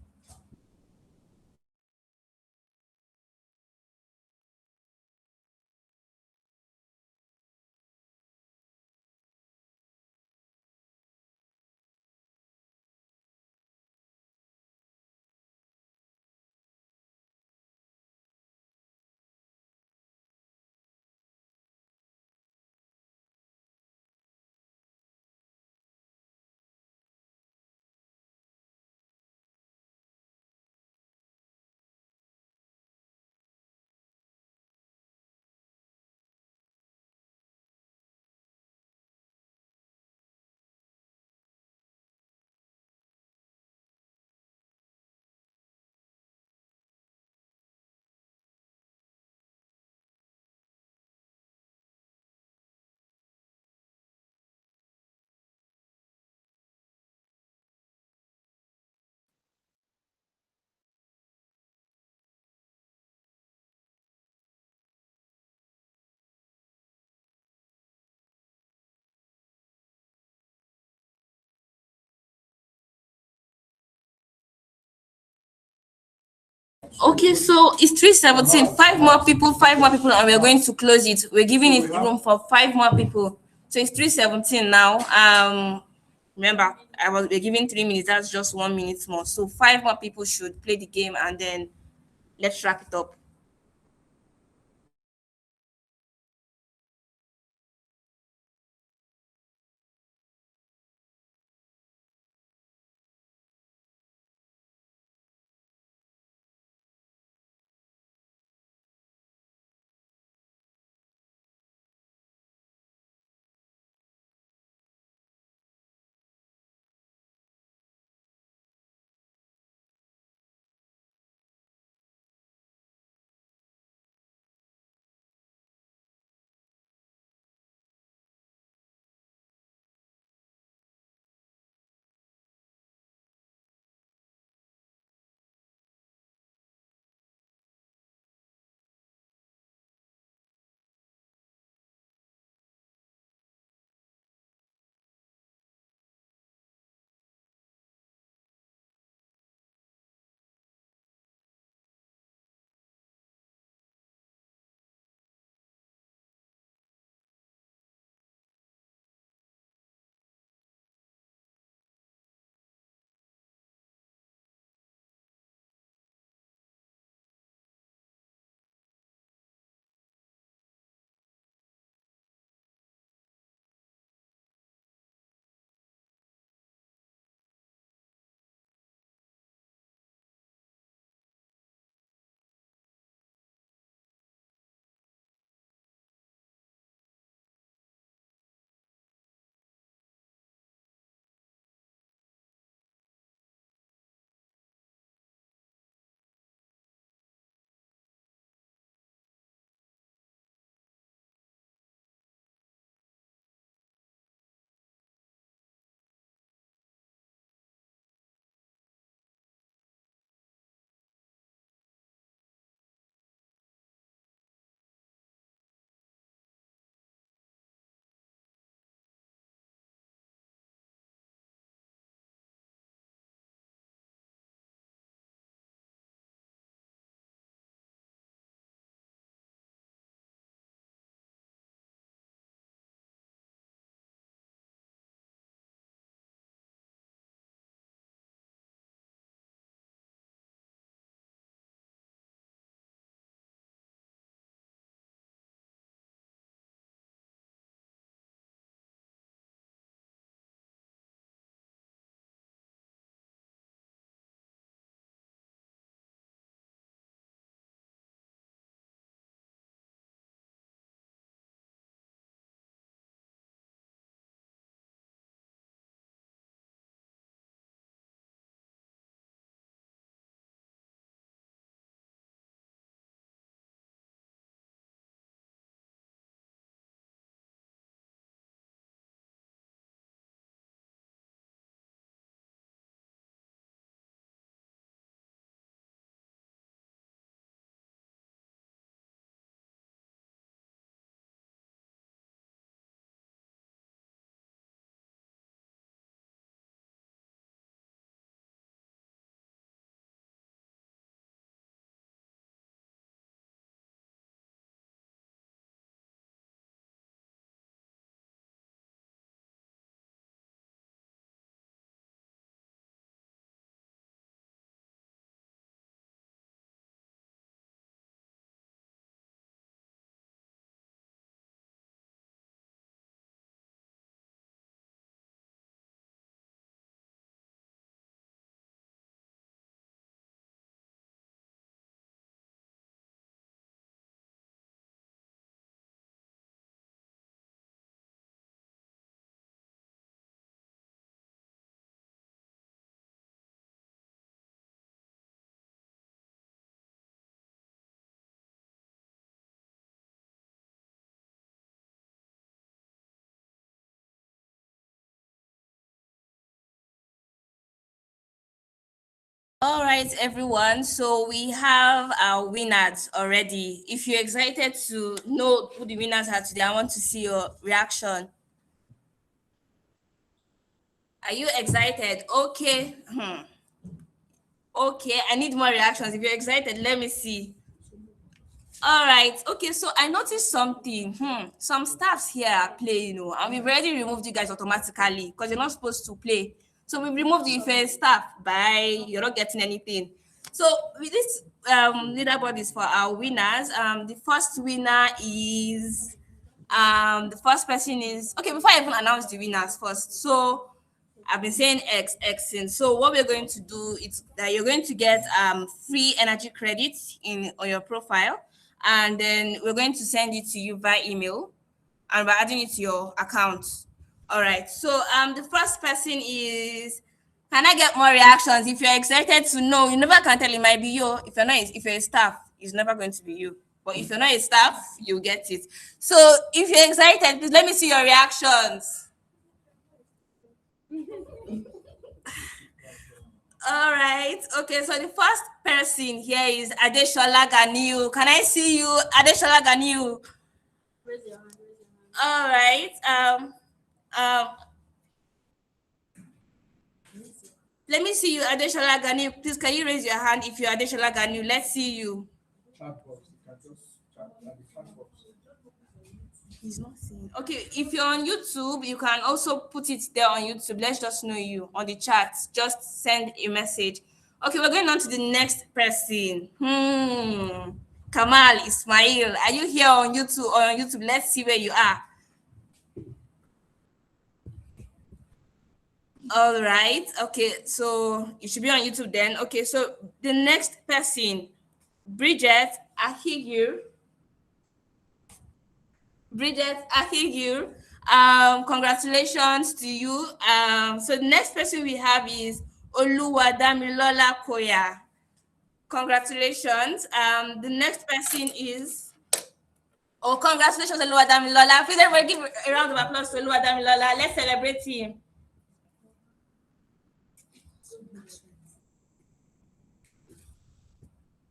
Okay, so it's 3:17. Five more people, and we're going to close it. We're giving it room for five more people. So it's 3:17 now. Remember, we're giving 3 minutes. That's just 1 minute more. So five more people should play the game, and then let's wrap it up. All right, everyone. So we have our winners already. If you're excited to know who the winners are today, I want to see your reaction. Are you excited? Okay. Okay, I need more reactions. If you're excited, let me see. All right. Okay, so I noticed something. Some staffs here are playing, and we've already removed you guys automatically because you're not supposed to play. So we've removed you first staff. Bye. You're not getting anything. So with this leaderboard is for our winners. The first winner is the first person is okay. Before I even announce the winners first, so I've been saying Xing. So what we're going to do is that you're going to get free energy credits on your profile, and then we're going to send it to you via email, and we're adding it to your account. All right. So the first person is. Can I get more reactions? If you're excited to know, you never can tell it might be you. If you're a staff, it's never going to be you. But if you're not a staff, you'll get it. So if you're excited, please let me see your reactions. All right. Okay. So the first person here is Adeshola Ganiu. Can I see you, Adeshola Ganiu? All right. Let me see you, Adeshola Ganiu. Please, can you raise your hand if you're Adeshola Ganiu? Let's see you. He's not seeing. Okay, if you're on YouTube, you can also put it there on YouTube. Let's just know you on the chat. Just send a message. Okay, we're going on to the next person. Kamal Ismail, are you here on YouTube or on YouTube? Let's see where you are. All right. Okay, so you should be on YouTube then. Okay, so the next person, Bridget Ahigir. Congratulations to you. So the next person we have is Oluwadamilola Koya. Congratulations. The next person is congratulations, Oluwadamilola. Please everybody give a round of applause to Oluwadamilola. Let's celebrate him.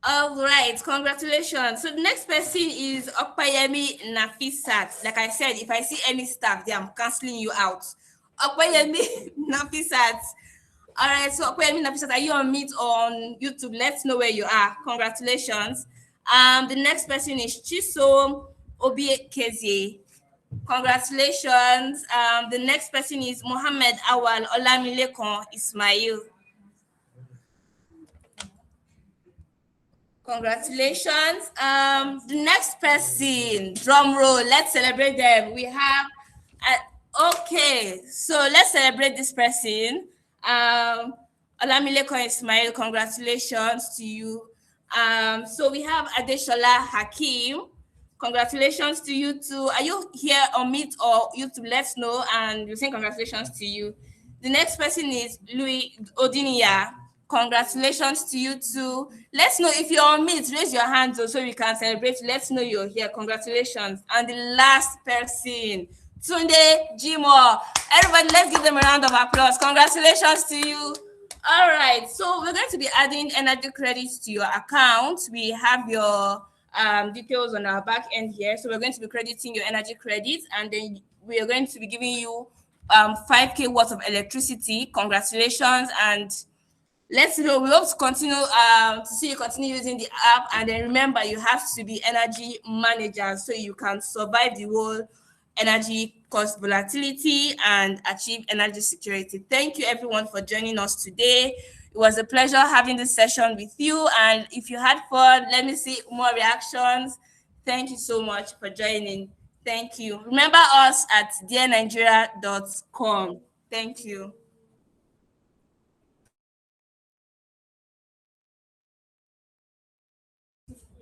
All right, congratulations. So the next person is Okpayemi Nafisat. Like I said, if I see any staff there, I'm canceling you out. Okpayemi Nafisat. All right, so Okpayemi Nafisat, are you on Meet on YouTube? Let's know where you are. Congratulations. The next person is Chisom Obiekeze. Congratulations. The next person is Mohammed Awal Olamilekon Ismail. Congratulations. The next person, drum roll, let's celebrate them. We have, okay, so let's celebrate this person. Olamilekon Ismail, congratulations to you. So we have Adeshola Hakim. Congratulations to you too. Are you here on Meet or YouTube? Let's know, and we'll say congratulations to you. The next person is Louis Odiniya. Congratulations to you too. Let's know if you're on Meet. Raise your hands so we can celebrate. Let's know you're here. Congratulations. And the last person, Tunde Jimo. Everybody, let's give them a round of applause. Congratulations to you. All right. So we're going to be adding energy credits to your account. We have your details on our back end here. So we're going to be crediting your energy credits, and then we are going to be giving you 5K worth of electricity. Congratulations. And let's know. We hope to continue to see you continue using the app. And then remember, you have to be energy managers so you can survive the whole energy cost volatility and achieve energy security. Thank you everyone for joining us today. It was a pleasure having this session with you. And if you had fun, let me see more reactions. Thank you so much for joining. Thank you. Remember us at dearnigeria.com. Thank you.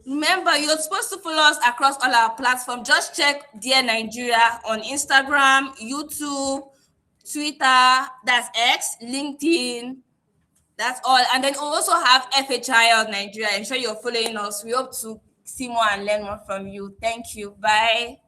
Remember, you're supposed to follow us across all our platforms. Just check Dear Nigeria on Instagram, YouTube, Twitter, that's X, LinkedIn, that's all. And then we also have FHIL Nigeria. Ensure you're following us. We hope to see more and learn more from you. Thank you. Bye.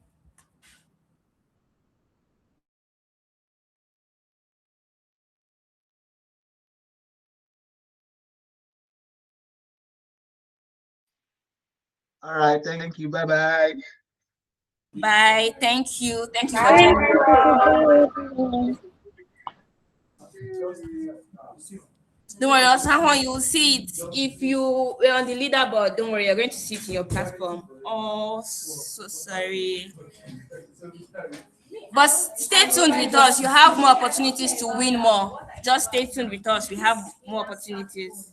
All right, thank you. Bye-bye. Bye. Thank you. Thank you for joining. Don't worry, someone you will see it. If you were on the leaderboard, don't worry, you're going to see it in your platform. Oh, so sorry. But stay tuned with us. You have more opportunities to win more. Just stay tuned with us. We have more opportunities.